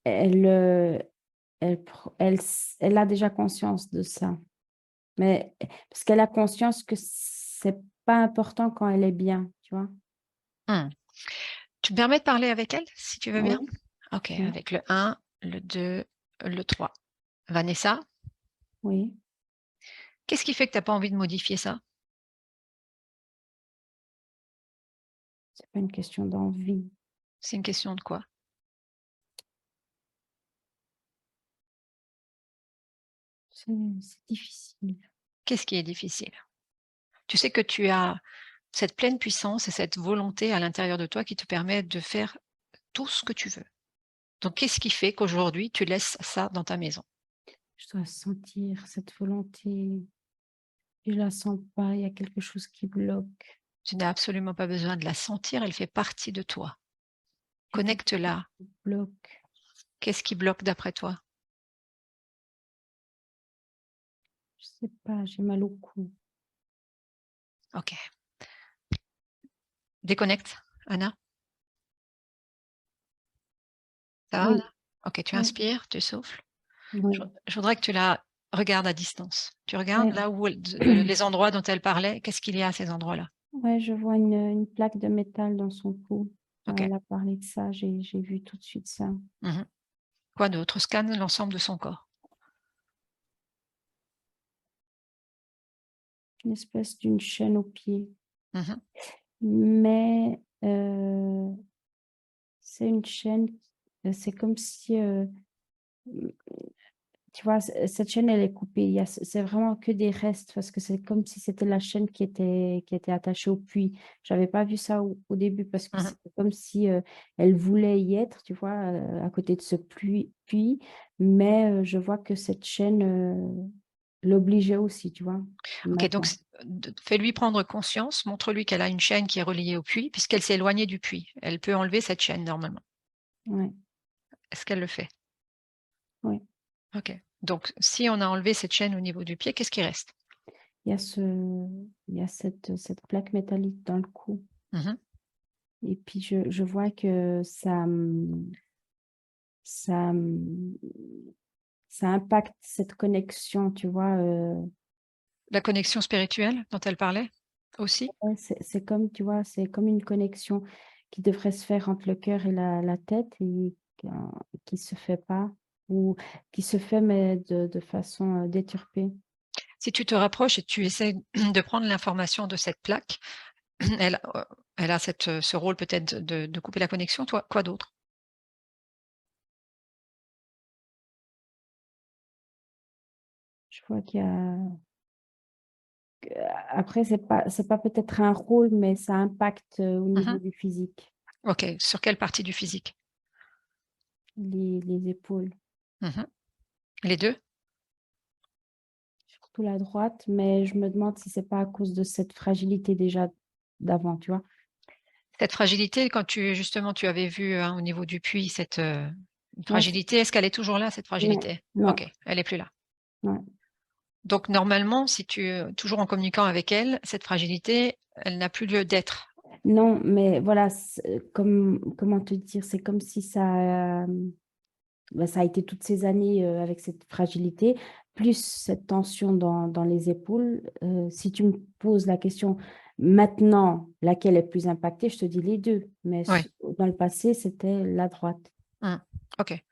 elle, elle a déjà conscience de ça. Mais parce qu'elle a conscience que c'est pas important quand elle est bien, tu vois? mmh. Tu me permets de parler avec elle, si tu veux Oui, bien? OK, oui, avec le 1, le 2, le 3. Vanessa, oui. qu'est-ce qui fait que tu as pas envie de modifier ça? C'est pas une question d'envie, C'est une question de quoi? c'est difficile. Qu'est-ce qui est difficile? Tu sais que tu as cette pleine puissance et cette volonté à l'intérieur de toi qui te permet de faire tout ce que tu veux. Donc qu'est-ce qui fait qu'aujourd'hui tu laisses ça dans ta maison? Je dois sentir cette volonté, je la sens pas, il y a quelque chose qui bloque. Tu n'as absolument pas besoin de la sentir, elle fait partie de toi. Il y a quelque chose Connecte-la. qui bloque. Qu'est-ce qui bloque d'après toi? Je sais pas, j'ai mal au cou. OK. Déconnecte, Anna. Ça va, Oui, Anna? OK, tu oui, inspires, tu souffles. Je oui, je voudrais que tu la regardes à distance. Tu regardes ouais. là où les endroits dont elle parlait, qu'est-ce qu'il y a à ces endroits-là? Ouais, je vois une plaque de métal dans son cou. Quand OK. elle a parlé de ça, j'ai vu tout de suite ça. Mmh. Quoi d'autre? Scanne l'ensemble de son corps. Une espèce d'une chaîne au pied. Mmh. Mais, c'est une chaîne, c'est comme si, mmh, tu vois, cette chaîne, elle est coupée. Il y a c'est vraiment que des restes parce que c'est comme si c'était la chaîne qui était attachée au puits. J'avais pas vu ça au début parce que Mmh. c'était comme si, elle voulait y être, tu vois, à côté de ce puits, mais, je vois que cette chaîne, l'obligeait aussi, tu vois, OK, donc maintenant. fais-lui prendre conscience, montre-lui qu'elle a une chaîne qui est reliée au puits, puisqu'elle s'est éloignée du puits. Elle peut enlever cette chaîne normalement. Ouais, Est-ce qu'elle le fait? ouais. OK. Donc si on a enlevé cette chaîne au niveau du pied, qu'est-ce qui reste? Il y a ce il y a cette plaque métallique dans le cou Mmh. et puis je vois que ça, ça impacte cette connexion, tu vois? La connexion spirituelle dont elle parlait aussi? Ouais, c'est comme, tu vois, c'est comme une connexion qui devrait se faire entre le cœur et la tête et qui se fait pas ou qui se fait mais de façon, déturpée. Si tu te rapproches et tu essaies de prendre l'information de cette plaque, elle, elle a ce rôle peut-être de couper la connexion, toi quoi d'autre? Je vois qu'il y a après c'est pas peut-être un rôle, mais ça impacte, au niveau Mmh. du physique, OK. Sur quelle partie du physique? les épaules, Mmh. Les 2. surtout la droite, mais je me demande si c'est pas à cause de cette fragilité déjà d'avant, tu vois? Cette fragilité, quand tu avais vu, hein, au niveau du puits, Ouais, c fragilité, est-ce qu'elle est toujours là, cette non, fragilité? non, OK, elle est plus là. non. Donc normalement, si tu es toujours en communiquant avec elle, cette fragilité, elle n'a plus lieu d'être. Non, mais voilà, comment te dire, c'est comme si ça a été toutes ces années avec cette fragilité, plus cette tension dans les épaules. Si tu me poses la question maintenant, laquelle est plus impactée, je te dis les deux. Mais Ouais. dans le passé, c'était la droite. OK.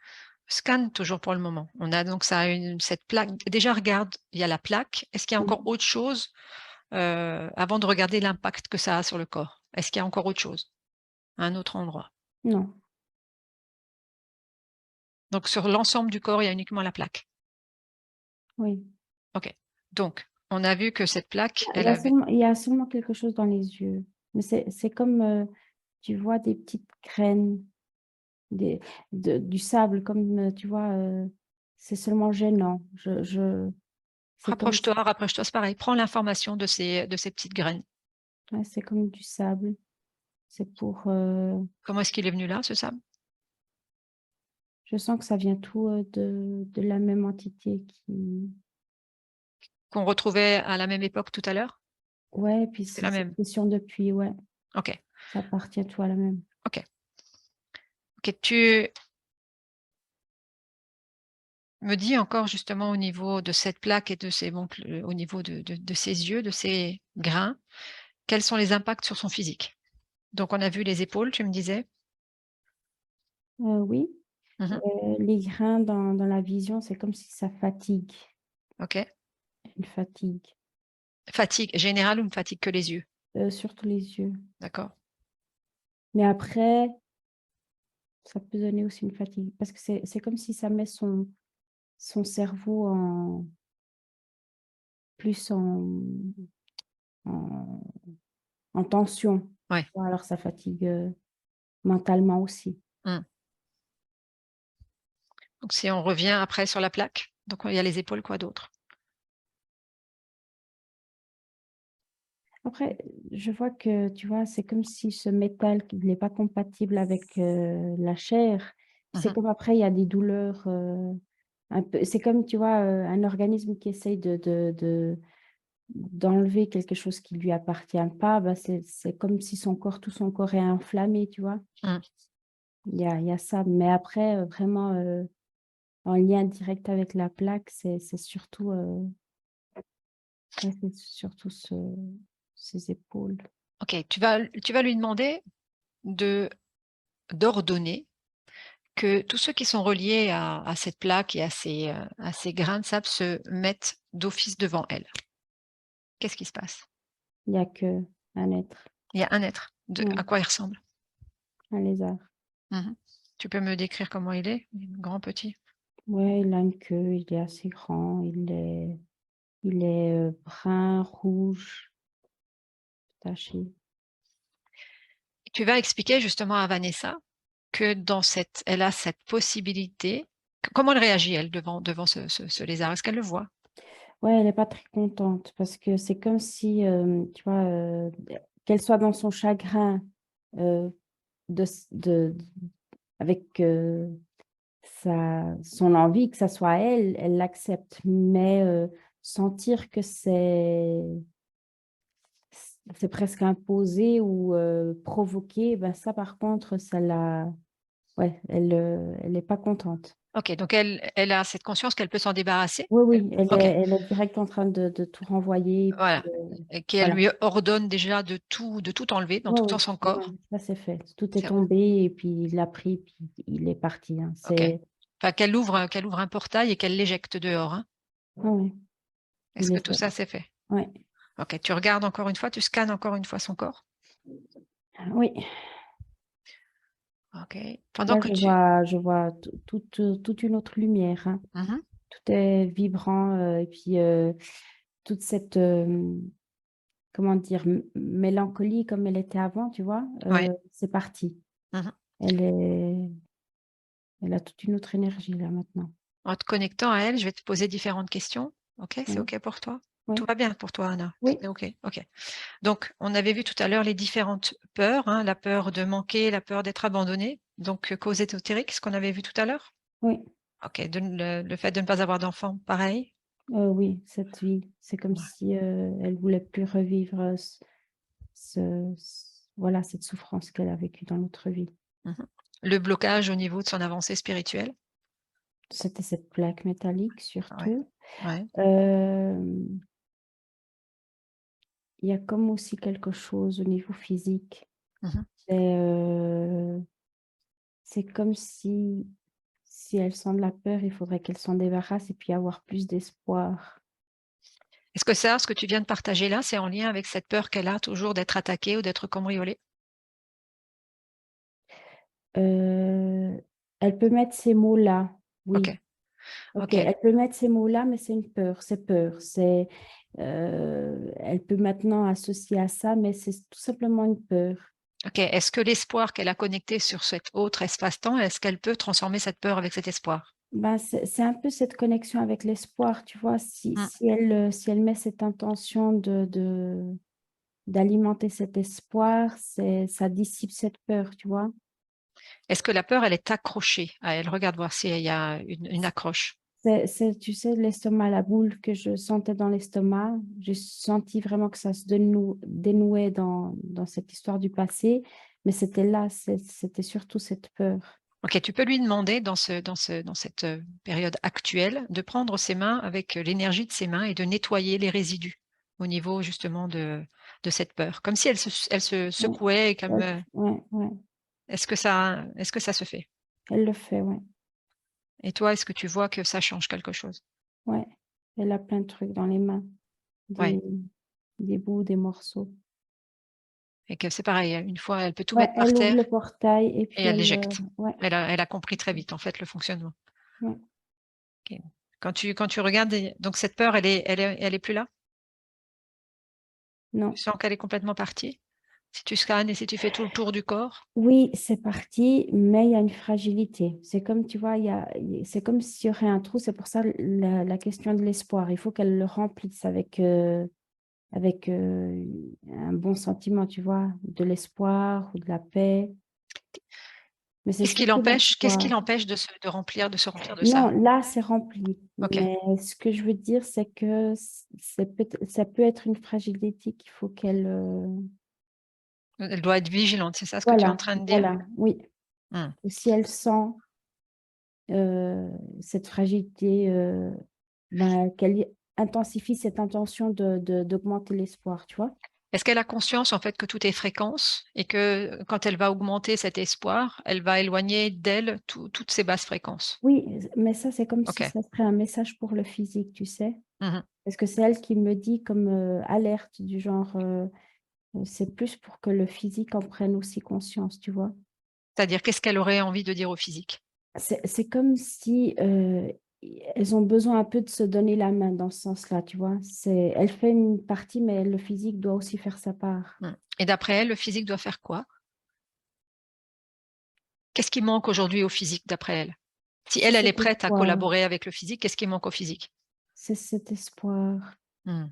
Scanne toujours pour le moment. On a donc ça cette plaque. Déjà regarde, il y a la plaque. Est-ce qu'il y a encore autre chose avant de regarder l'impact que ça a sur le corps? Est-ce qu'il y a encore autre chose? À un autre endroit? Non, Donc sur l'ensemble du corps, il y a uniquement la plaque? oui. OK. Donc on a vu que cette plaque, Il y elle a avait seulement quelque chose dans les yeux. Mais c'est comme, tu vois des petites graines, du sable, comme, tu vois, c'est seulement gênant. C'est comme, rapproche-toi, c'est pareil. Prends l'information de ces petites graines. ouais, c'est comme du sable. C'est pour, Comment est-ce qu'il est venu là, ce sable? je sens que ça vient tout de la même entité qui, Qu'on retrouvait à la même époque tout à l'heure? ouais, puis C'est c'est la cette même? question depuis, ouais, OK. ça appartient tout à la même. OK. OK, tu me dis encore justement au niveau de cette plaque et de ces donc au niveau de ses yeux, de ses grains, quels sont les impacts sur son physique? Donc on a vu les épaules, tu me disais? Oui, Mmh. les grains dans la vision, c'est comme si ça fatigue, OK. une fatigue, Fatigue générale ou une fatigue que les yeux? surtout les yeux. D'accord. Mais après, ça peut donner aussi une fatigue parce que c'est comme si ça met son cerveau plus en en tension. Ouais. Ou alors ça fatigue, mentalement aussi. Mmh. Donc si on revient après sur la plaque, donc il y a les épaules, quoi d'autre? Après, je vois que, tu vois, c'est comme si ce métal il n'est pas compatible avec, la chair. C'est Mmh. comme après il y a des douleurs, un peu c'est comme, tu vois, un organisme qui essaye d'enlever quelque chose qui lui appartient pas, bah, c'est comme si tout son corps est inflammé, tu vois? Mmh. Il y a ça, mais après, vraiment, en lien direct avec la plaque, c'est surtout, ouais, c'est surtout ses épaules. OK, tu vas lui demander de d'ordonner que tous ceux qui sont reliés à cette plaque et à ces grains de sable se mettent d'office devant elle. Qu'est-ce qui se passe? Il y a qu'un être, Il y a un être. À ouais, quoi il ressemble? un lézard. Mmh. Tu peux me décrire comment il est? Grand, petit? Ouais, il a une queue, il est assez grand, il est, brun, rouge, taché. Tu vas expliquer justement à Vanessa que elle a cette possibilité. Comment elle réagit elle devant ce lézard? Est-ce qu'elle le voit? Ouais, elle est pas très contente parce que c'est comme si, tu vois, qu'elle soit dans son chagrin, heu, de s de avec, son envie que ça soit elle, elle l'accepte, mais sentir que c'est presque imposé ou provoqué, ben ça par contre, ouais, elle est pas contente. OK, donc elle a cette conscience qu'elle peut s'en débarrasser? Oui, oui, OK, elle est direct en train de tout renvoyer et puis, voilà, et qu'elle voilà. lui ordonne déjà de tout enlever Oui, dans oui, son ouais, corps. ça c'est fait. Tout est C'est tombé et puis il l'a pris, puis il est parti, hein. OK. C'est Enfin qu'elle ouvre un portail et qu'elle l'éjecte dehors, hein? Ouais, ouais, Est-ce il que est tout fait. ça c'est fait? Ouais. OK, tu regardes encore une fois, tu scannes encore une fois son corps? Oui, OK. Pendant là que tu je vois toute une autre lumière, hein. mmh Tout est vibrant, et puis, toute cette, comment dire? Mélancolie comme elle était avant, tu vois? ouais. C'est parti. Mmh. Elle est elle a toute une autre énergie là maintenant. En te connectant à elle, je vais te poser différentes questions. OK? C'est Oui, OK pour toi? Tout oui, va bien pour toi, Anna? oui, C'est OK? OK. Donc, on avait vu tout à l'heure les différentes peurs, hein, la peur de manquer, la peur d'être abandonné, donc cause ésotérique, ce qu'on avait vu tout à l'heure? oui, OK, le fait de ne pas avoir d'enfant, pareil? Oui, cette vie. C'est comme Ouais. si elle voulait plus revivre voilà, cette souffrance qu'elle a vécue dans l'autre vie. Mhm. Le blocage au niveau de son avancée spirituelle? C'était cette plaque métallique Ouais. surtout. Ouais. Hem, il y a comme aussi quelque chose au niveau physique. Mhm. C'est, c'est comme si elle sent de la peur, il faudrait qu'elle s'en débarrasse et puis avoir plus d'espoir. Est-ce que ça, ce que tu viens de partager là, c'est en lien avec cette peur qu'elle a toujours d'être attaquée ou d'être cambriolée? Heu, elle peut mettre ces mots-là, Ok, oui. OK, ok, elle peut mettre ces mots-là, mais c'est une peur, c'est peur. Elle peut maintenant associer à ça, mais c'est tout simplement une peur. ok. Est-ce que l'espoir qu'elle a connecté sur cet autre espace-temps, est-ce qu'elle peut transformer cette peur avec cet espoir? Ben, c'est un peu cette connexion avec l'espoir, tu vois? Si Mm. si elle, si elle met cette intention d'alimenter cet espoir, ça dissipe cette peur, tu vois? Est-ce que la peur, elle est accrochée à elle? Regarde voir s'il y a une accroche. Tu sais, l'estomac, la boule que je sentais dans l'estomac, j'ai senti vraiment que ça se dénouait dans cette histoire du passé, mais c'était là, c'était surtout cette peur. Ok, tu peux lui demander dans cette période actuelle de prendre ses mains avec l'énergie de ses mains et de nettoyer les résidus au niveau justement de cette peur, comme si elle se Ouais, secouait et comme ouais, ouais, est-ce que ça se fait? elle le fait, ouais, Et toi, est-ce que tu vois que ça change quelque chose? ouais. Elle a plein de trucs dans les mains, Ouais, des des bouts, des morceaux. et que c'est pareil, une fois, elle peut tout Ouais, mettre par elle ouvre terre le portail et et puis elle elle, l'éjecte. ouais, Elle a compris très vite en fait le fonctionnement. ouais, OK. Quand tu regardes et donc cette peur, elle est plus là? Tu non. sens qu'elle est complètement partie? Si tu scannes et si tu fais tout le tour du corps? Oui, c'est parti, mais il y a une fragilité. C'est comme, tu vois, c'est comme s'il y aurait un trou. C'est pour ça la question de l'espoir. Il faut qu'elle le remplisse avec un bon sentiment, tu vois, de l'espoir ou de la paix. Mais c'est surtout Qu'est-ce qui l'espoir. l'empêche de se remplir de Non, ça? là, c'est rempli. OK. Mais ce que je veux dire, c'est que ça peut être une fragilité qu'il faut qu'elle... Elle doit être vigilante, c'est ça ce que tu es en voilà, train de dire? voilà, oui. Mmh. Et si elle sent cette fragilité, bah, qu'elle intensifie cette intention d'augmenter l'espoir, tu vois? Est-ce qu'elle a conscience en fait que tout est fréquence et que quand elle va augmenter cet espoir, elle va éloigner d'elle toutes ces basses fréquences? Oui, mais ça, c'est comme si OK. ça serait un message pour le physique, tu sais? Mmh. Parce que c'est elle qui me dit comme, alerte du genre, c'est plus pour que le physique en prenne aussi conscience, tu vois? C'est-à-dire qu'est-ce qu'elle aurait envie de dire au physique? C'est comme si, elles ont besoin un peu de se donner la main dans ce sens-là, tu vois? Elle fait une partie, mais le physique doit aussi faire sa part. Mmh. Et d'après elle, le physique doit faire quoi? Qu'est-ce qui manque aujourd'hui au physique d'après elle? Si C'est elle, elle est cet prête à espoir, collaborer avec le physique, qu'est-ce qui manque au physique? c'est cet espoir. Mmh.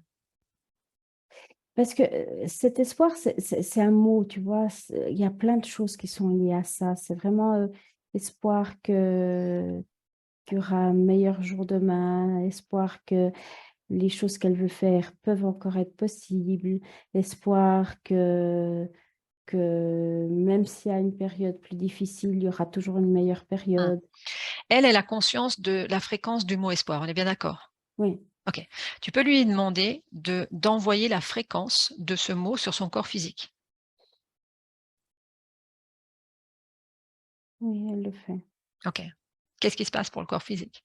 Parce que, cet espoir, c'est un mot, tu vois? Il y a plein de choses qui sont liées à ça. C'est vraiment, espoir qu'il y aura un meilleur jour demain, espoir que les choses qu'elle veut faire peuvent encore être possibles, espoir que même s'il y a une période plus difficile, il y aura toujours une meilleure Mmh. période. Elle, elle a conscience de la fréquence du mot espoir, on est bien d'accord? Oui, OK. Tu peux lui demander d'envoyer la fréquence de ce mot sur son corps physique. oui, elle le fait. OK. Qu'est-ce qui se passe pour le corps physique?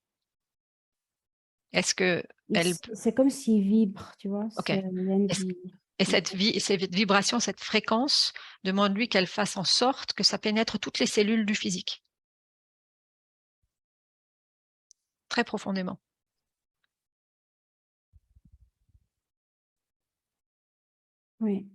Est-ce qu'elle peut C'est comme s'il vibre, tu vois? OK. Il y a une Est-ce vie. et cette vibration, cette fréquence, demande-lui qu'elle fasse en sorte que ça pénètre toutes les cellules du physique, très profondément. Oui.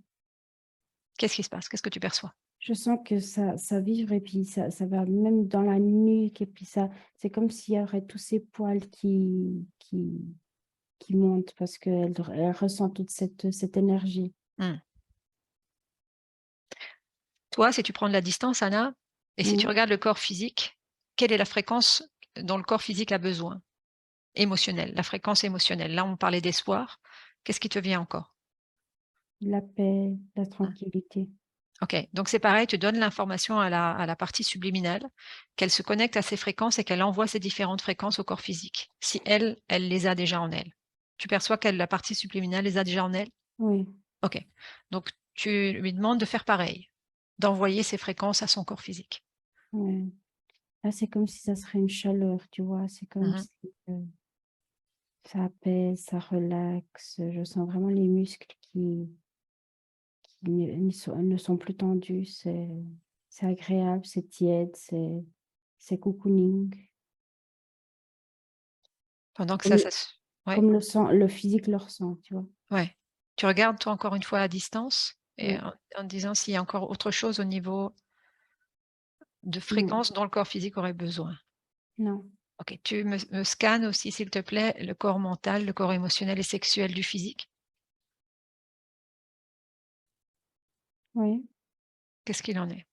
Qu'est-ce qui se passe? Qu'est-ce que tu perçois? Je sens que ça vibre et puis ça va même dans la nuque et puis c'est comme s'il y aurait tous ces poils qui montent parce elle ressent toute cette énergie. Mmh. Toi, si tu prends de la distance, Anna, et si tu Mmh. regardes le corps physique, quelle est la fréquence dont le corps physique a besoin? émotionnelle, la fréquence émotionnelle. Là, on parlait d'espoir. Qu'est-ce qui te vient encore? La paix, la Mmh. tranquillité. OK, donc c'est pareil, tu donnes l'information à la partie subliminale, qu'elle se connecte à ces fréquences et qu'elle envoie ces différentes fréquences au corps physique. Si elle, elle les a déjà en elle. Tu perçois que la partie subliminale les a déjà en elle? Oui, OK. Donc tu lui demandes de faire pareil, d'envoyer ces fréquences à son corps physique. ouais. Là, c'est comme si ça serait une chaleur, tu vois? C'est comme Mmh. si, ça apaise, ça relaxe. Je sens vraiment les muscles qui ne sont plus tendus. C'est agréable, c'est tiède, c'est cocooning. Pendant que Comme ça se ouais, comme le physique le ressent, tu vois? ouais. Tu regardes toi encore une fois à distance et Ouais. en te disant s'il y a encore autre chose au niveau de Non, fréquences dont le corps physique aurait besoin. non. OK, tu me scannes aussi s'il te plaît le corps mental, le corps émotionnel et sexuel du physique. Oui. Qu'est-ce qu'il en est?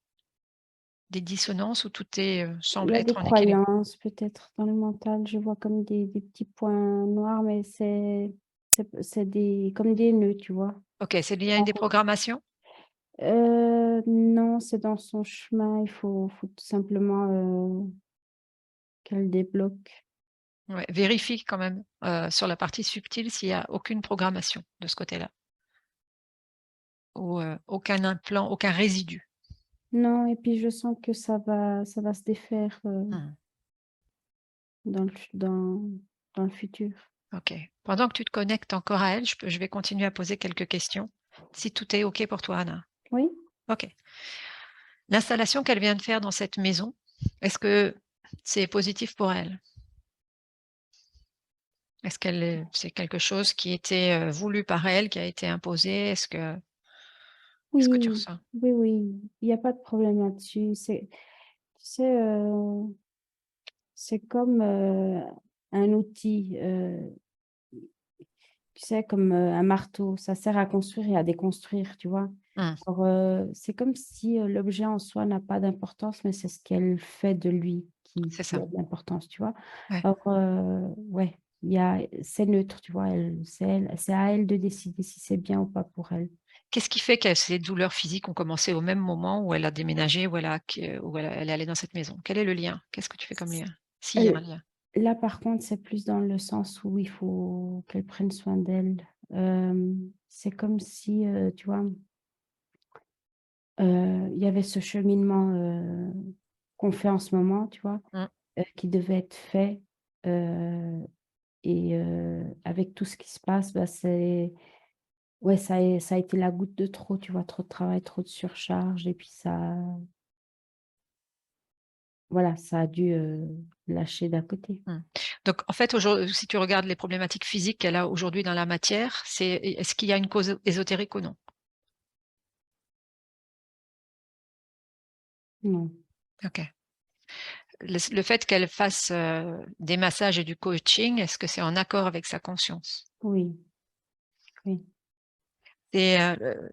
Des dissonances où tout est, Il semble y a des être en équilibre? croyances peut-être dans le mental. Je vois comme des petits points noirs, mais c'est des comme des nœuds, tu vois? OK, c'est lié à une déprogrammation? Non, c'est dans son chemin. Il faut tout simplement, qu'elle débloque. Ouais, vérifie quand même, sur la partie subtile s'il y a aucune programmation de ce côté-là ou, aucun implant, aucun résidu. Non, et puis je sens que ça va se défaire, Mmh. dans le futur. OK. Pendant que tu te connectes encore à elle, je vais continuer à poser quelques questions, si tout est OK pour toi, Anna? Oui? OK. L'installation qu'elle vient de faire dans cette maison, est-ce que c'est positif pour elle? Est-ce qu'elle est c'est quelque chose qui était, voulu par elle, qui a été imposé? Qu'est-ce que tu Oui, ressens? oui, oui, il y a pas de problème là-dessus. Tu sais, c'est comme, un outil, tu sais, comme, un marteau, ça sert à construire et à déconstruire, tu vois? Mmh, Alors, c'est comme si, l'objet en soi n'a pas d'importance, mais c'est ce qu'elle fait de lui c'est qui ça. a de l'importance, tu vois? Ouais. Alors, ouais, c'est neutre, tu vois? C'est à elle de décider si c'est bien ou pas pour elle. Qu'est-ce qui fait que ces douleurs physiques ont commencé au même moment où elle a déménagé, où elle est allée dans cette maison? Quel est le lien? Qu'est-ce que tu fais comme C lien? S'il y a un elle lien? Là, par contre, c'est plus dans le sens où il faut qu'elle prenne soin d'elle. C'est comme si, tu vois, il y avait ce cheminement, qu'on fait en ce moment, tu vois? Mmh. Qui devait être fait, heu avec tout ce qui se passe, bah, ouais, ça a été la goutte de trop, tu vois? Trop de travail, trop de surcharge et puis ça voilà, ça a dû, lâcher d'à côté. Mmh. Donc en fait, si tu regardes les problématiques physiques qu'elle a aujourd'hui dans la matière, est-ce qu'il y a une cause ésotérique ou non? Non. OK. Le fait qu'elle fasse, des massages et du coaching, est-ce que c'est en accord avec sa conscience? Oui, oui. Et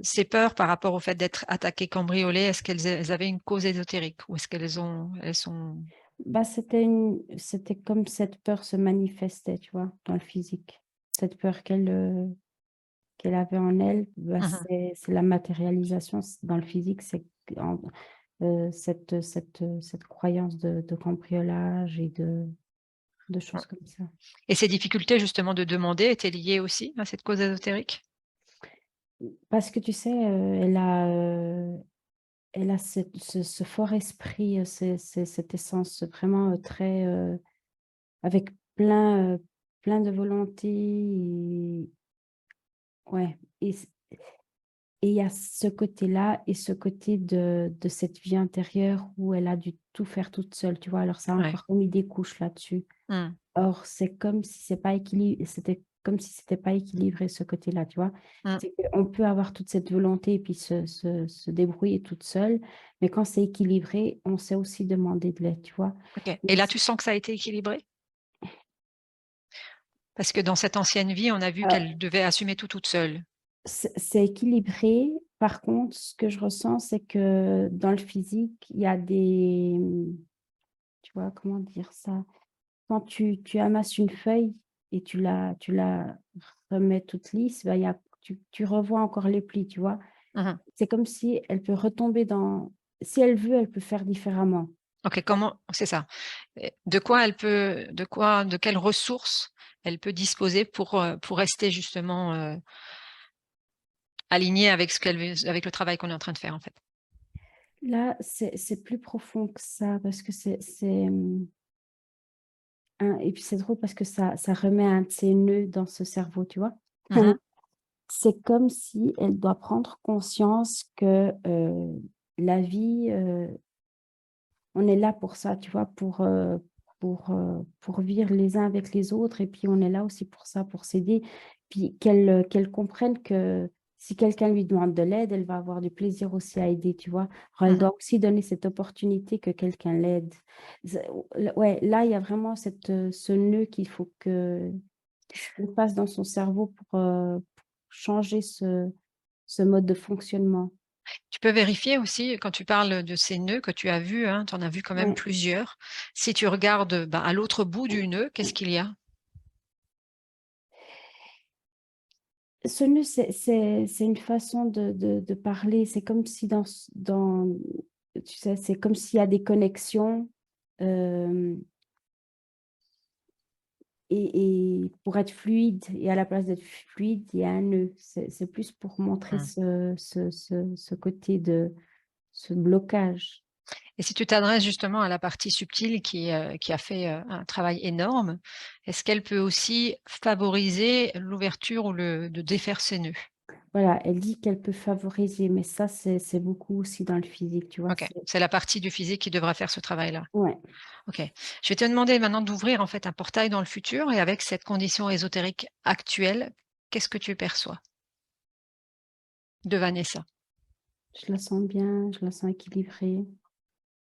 ces peurs par rapport au fait d'être attaquées, cambriolées, est-ce elles avaient une cause ésotérique? Ou est-ce elles sont Bah, c'était comme cette peur se manifestait, tu vois? Dans le physique. Cette peur qu'elle avait en elle, bah, mmh mh. c'est la matérialisation dans le physique, c'est en cette croyance de cambriolage et de choses comme ça. Et ces difficultés justement de demander étaient liées aussi à cette cause ésotérique? Parce que tu sais, elle a ce fort esprit, cette essence vraiment, très, avec plein de volonté et ouais et il y a ce côté-là et ce côté de cette vie intérieure où elle a dû tout faire toute seule, tu vois? Alors ça a Ouais. encore mis des couches là-dessus. Mmh. Or, c'était comme si c'était pas équilibré ce côté-là, tu vois? Mmh. C'est qu'on peut avoir toute cette volonté et puis se débrouiller toute seule, mais quand c'est équilibré, on sait aussi demander de l'aide, tu vois? OK. Mais Et là, tu sens que ça a été équilibré? Parce que dans cette ancienne vie, on a vu heu, qu'elle devait assumer tout toute seule. c'est équilibré. Par contre, ce que je ressens, c'est que dans le physique, il y a tu vois, comment dire ça? quand tu amasses une feuille et tu la remets toute lisse, bah, tu revois encore les plis, tu vois? Mmh. C'est comme si elle peut retomber dans si elle veut, elle peut faire différemment. OK, comment c'est ça. Et de quelles ressources elle peut disposer pour rester justement, alignée avec ce qu'elle veut avec le travail qu'on est en train de faire, en fait? Là, c'est plus profond que ça parce que et puis c'est drôle parce que ça remet un de ses nœuds dans ce cerveau, tu vois? Mmh. C'est comme si elle doit prendre conscience que, la vie, on est là pour ça, tu vois? Pour vivre les uns avec les autres et puis on est là aussi pour ça, pour s'aider. Puis qu'elle comprenne que si quelqu'un lui demande de l'aide, elle va avoir du plaisir aussi à aider, tu vois? Alors elle Mmh. doit aussi donner cette opportunité que quelqu'un l'aide. Ouais, là, il y a vraiment ce nœud qu'il faut qu'il se passe dans son cerveau pour changer ce mode de fonctionnement. Tu peux vérifier aussi quand tu parles de ces nœuds que tu as vus, hein, tu en as vu quand même Ouais. plusieurs. Si tu regardes, bah, à l'autre bout du nœud, qu'est-ce qu'il y a? Ce nœud, c'est une façon de parler. C'est comme si tu sais, c'est comme s'il y a des connexions, hem et pour être fluide et à la place d'être fluide, il y a un nœud. C'est plus pour montrer Mmh. ce côté de ce blocage. Et si tu t'adresses justement à la partie subtile qui a fait, un travail énorme, est-ce qu'elle peut aussi favoriser l'ouverture ou le de défaire ses nœuds? Voilà, elle dit qu'elle peut favoriser, mais ça, c'est beaucoup aussi dans le physique, tu vois? OK, c'est la partie du physique qui devra faire ce travail-là. Ouais. OK. Je vais te demander maintenant d'ouvrir en fait un portail dans le futur et avec cette condition ésotérique actuelle, qu'est-ce que tu perçois de Vanessa? Je la sens bien, je la sens équilibrée,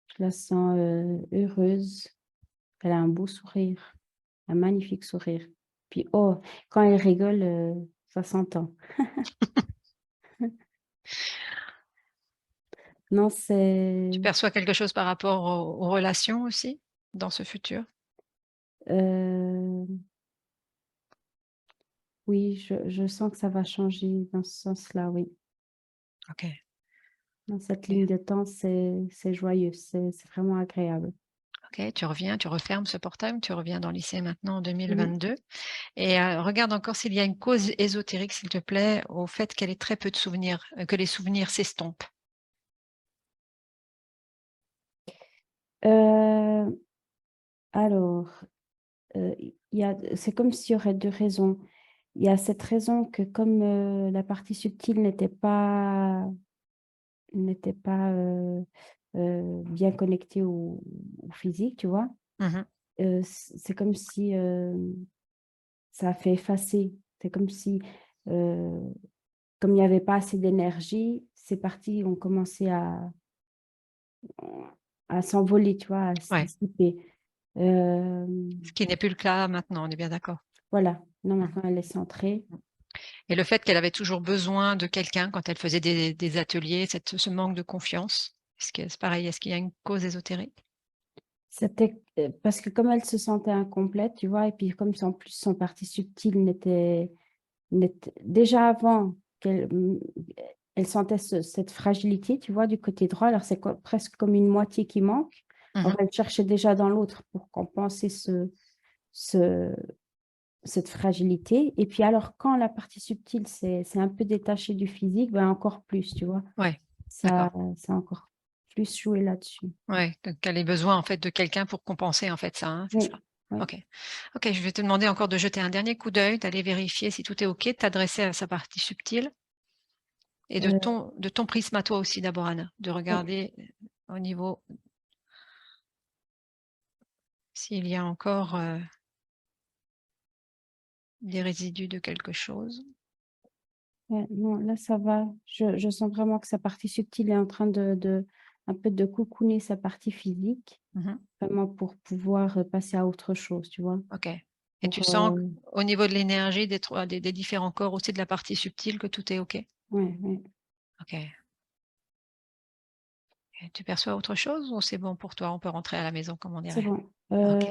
je la sens, heureuse. Elle a un beau sourire, un magnifique sourire. Puis, oh, quand elle rigole, ça s'entend. Non, Tu perçois quelque chose par rapport aux relations aussi, dans ce futur? heu, oui, je sens que ça va changer dans ce sens-là, oui. OK, Dans cette OK, ligne de temps, c'est joyeux, c'est vraiment agréable. OK, tu reviens, tu refermes ce portail, tu reviens dans l'IC maintenant en Mmh. 2022 et regarde encore s'il y a une cause ésotérique, s'il te plaît, au fait qu'elle ait très peu de souvenirs, que les souvenirs s'estompent. Heu, alors, il y a c'est comme s'il y aurait 2 raisons. Il y a cette raison que comme, la partie subtile n'était pas, bien connectée au physique, tu vois? Mmh. C'est comme si, ça a fait effacer. C'est comme si, heu, comme il y avait pas assez d'énergie, ces parties ont commencé à s'envoler, tu vois? À se Ouais, dissiper. ce Hem, qui n'est plus le cas maintenant, on est bien d'accord? voilà. Non, Mmh maintenant elle est centrée. mh. Et le fait qu'elle avait toujours besoin de quelqu'un quand elle faisait des ateliers, ce manque de confiance, est-ce que c'est pareil, est-ce qu'il y a une cause ésotérique? C'était, parce que comme elle se sentait incomplète, tu vois? Et puis comme en plus son partie subtile n'était déjà avant elle sentait cette fragilité, tu vois? Du côté droit, alors c'est presque comme une moitié qui manque. Alors Mmh. elle cherchait déjà dans l'autre pour compenser ce cette fragilité et puis alors quand la partie subtile s'est un peu détachée du physique, ben encore plus, tu vois? Ouais, d'accord. Ça a encore plus joué là-dessus. Ouais, donc elle ait besoin en fait de quelqu'un pour compenser en fait ça, hein, c'est ça? Oui, oui. OK. OK, je vais te demander encore de jeter un dernier coup d'œil, d'aller vérifier si tout est OK, de t'adresser à sa partie subtile et Heu, de ton prisme à toi aussi d'abord, Anna, de oui. regarder au niveau s'il y a encore, des résidus de quelque chose. Ouais, non, là, ça va. Je sens vraiment que sa partie subtile est en train de un peu de cocooner sa partie physique, Mmh. vraiment pour pouvoir, passer à autre chose, tu vois? OK, et tu Pour, sens au niveau de l'énergie des différents corps aussi de la partie subtile que tout est OK? ouais, ouais. OK. Et tu perçois autre chose ou c'est bon pour toi? On peut rentrer à la maison, comme on C'est dirait? bon. OK.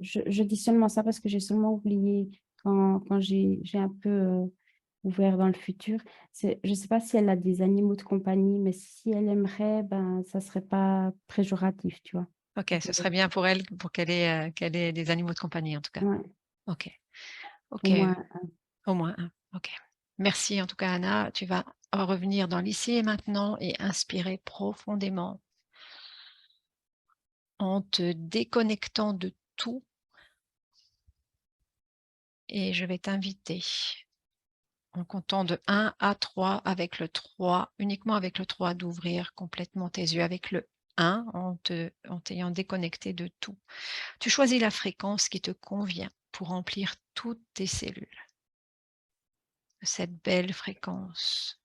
Je dis seulement ça parce que j'ai seulement oublié quand j'ai un peu ouvert dans le futur. Je ne sais pas si elle a des animaux de compagnie, mais si elle aimerait, ben, ça serait pas péjoratif, tu vois. OK, ce serait bien pour elle, pour qu'elle ait des animaux de compagnie, en tout cas. Ouais, OK. au OK, moins. au moins un. OK. Merci en tout cas, Anna. Tu vas revenir dans l'ici et maintenant et inspirer profondément en te déconnectant de tout et je vais t'inviter en comptant de 1 à 3 avec le 3, uniquement avec le 3, d'ouvrir complètement tes yeux. Avec le 1, en t'ayant déconnecté de tout. Tu choisis la fréquence qui te convient pour remplir toutes tes cellules de cette belle fréquence,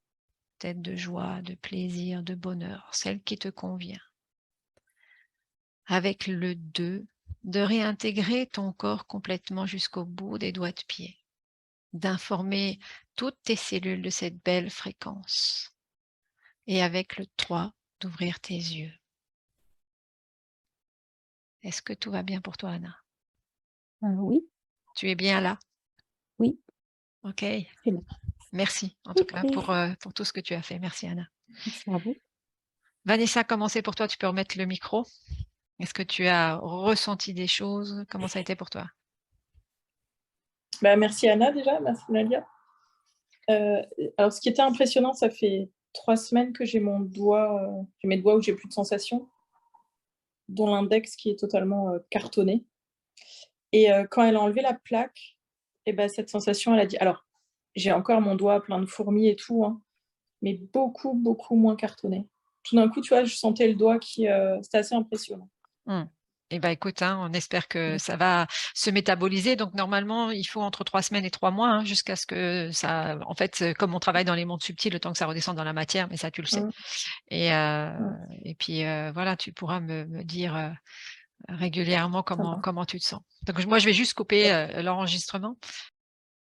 peut-être de joie, de plaisir, de bonheur, celle qui te convient. Avec le 2, de réintégrer ton corps complètement jusqu'au bout des doigts de pied, d'informer toutes tes cellules de cette belle fréquence. Et avec le 3, d'ouvrir tes yeux. Est-ce que tout va bien pour toi, Anna? Oui, Tu es bien là? oui, OK. je suis là. Merci en tout cas OK, pour tout ce que tu as fait. Merci, Anna. merci à vous. Vanessa, comment c'est pour toi? Tu peux remettre le micro? Est-ce que tu as ressenti des choses? Comment ça a été pour toi? Bah, merci Anna déjà, merci Nadia. Alors ce qui était impressionnant, ça fait 3 semaines que j'ai j'ai mes doigts où j'ai plus de sensations, dont l'index qui est totalement, cartonné et quand elle a enlevé la plaque et bah, cette sensation, elle a dit alors, j'ai encore mon doigt plein de fourmis et tout, hein, mais beaucoup, beaucoup moins cartonné. Tout d'un coup, tu vois, je sentais le doigt c'était assez impressionnant. Mmh. Eh ben, écoute, hein, on espère que ça va se métaboliser. Donc normalement, il faut entre 3 semaines et 3 mois, hein, jusqu'à ce que ça en fait, comme on travaille dans les mondes subtils, le temps que ça redescende dans la matière, mais ça, tu le sais. Mmh, Et mmh, puis, voilà, tu pourras me dire, régulièrement ça comment va. comment tu te sens. Donc moi, je vais juste couper, l'enregistrement.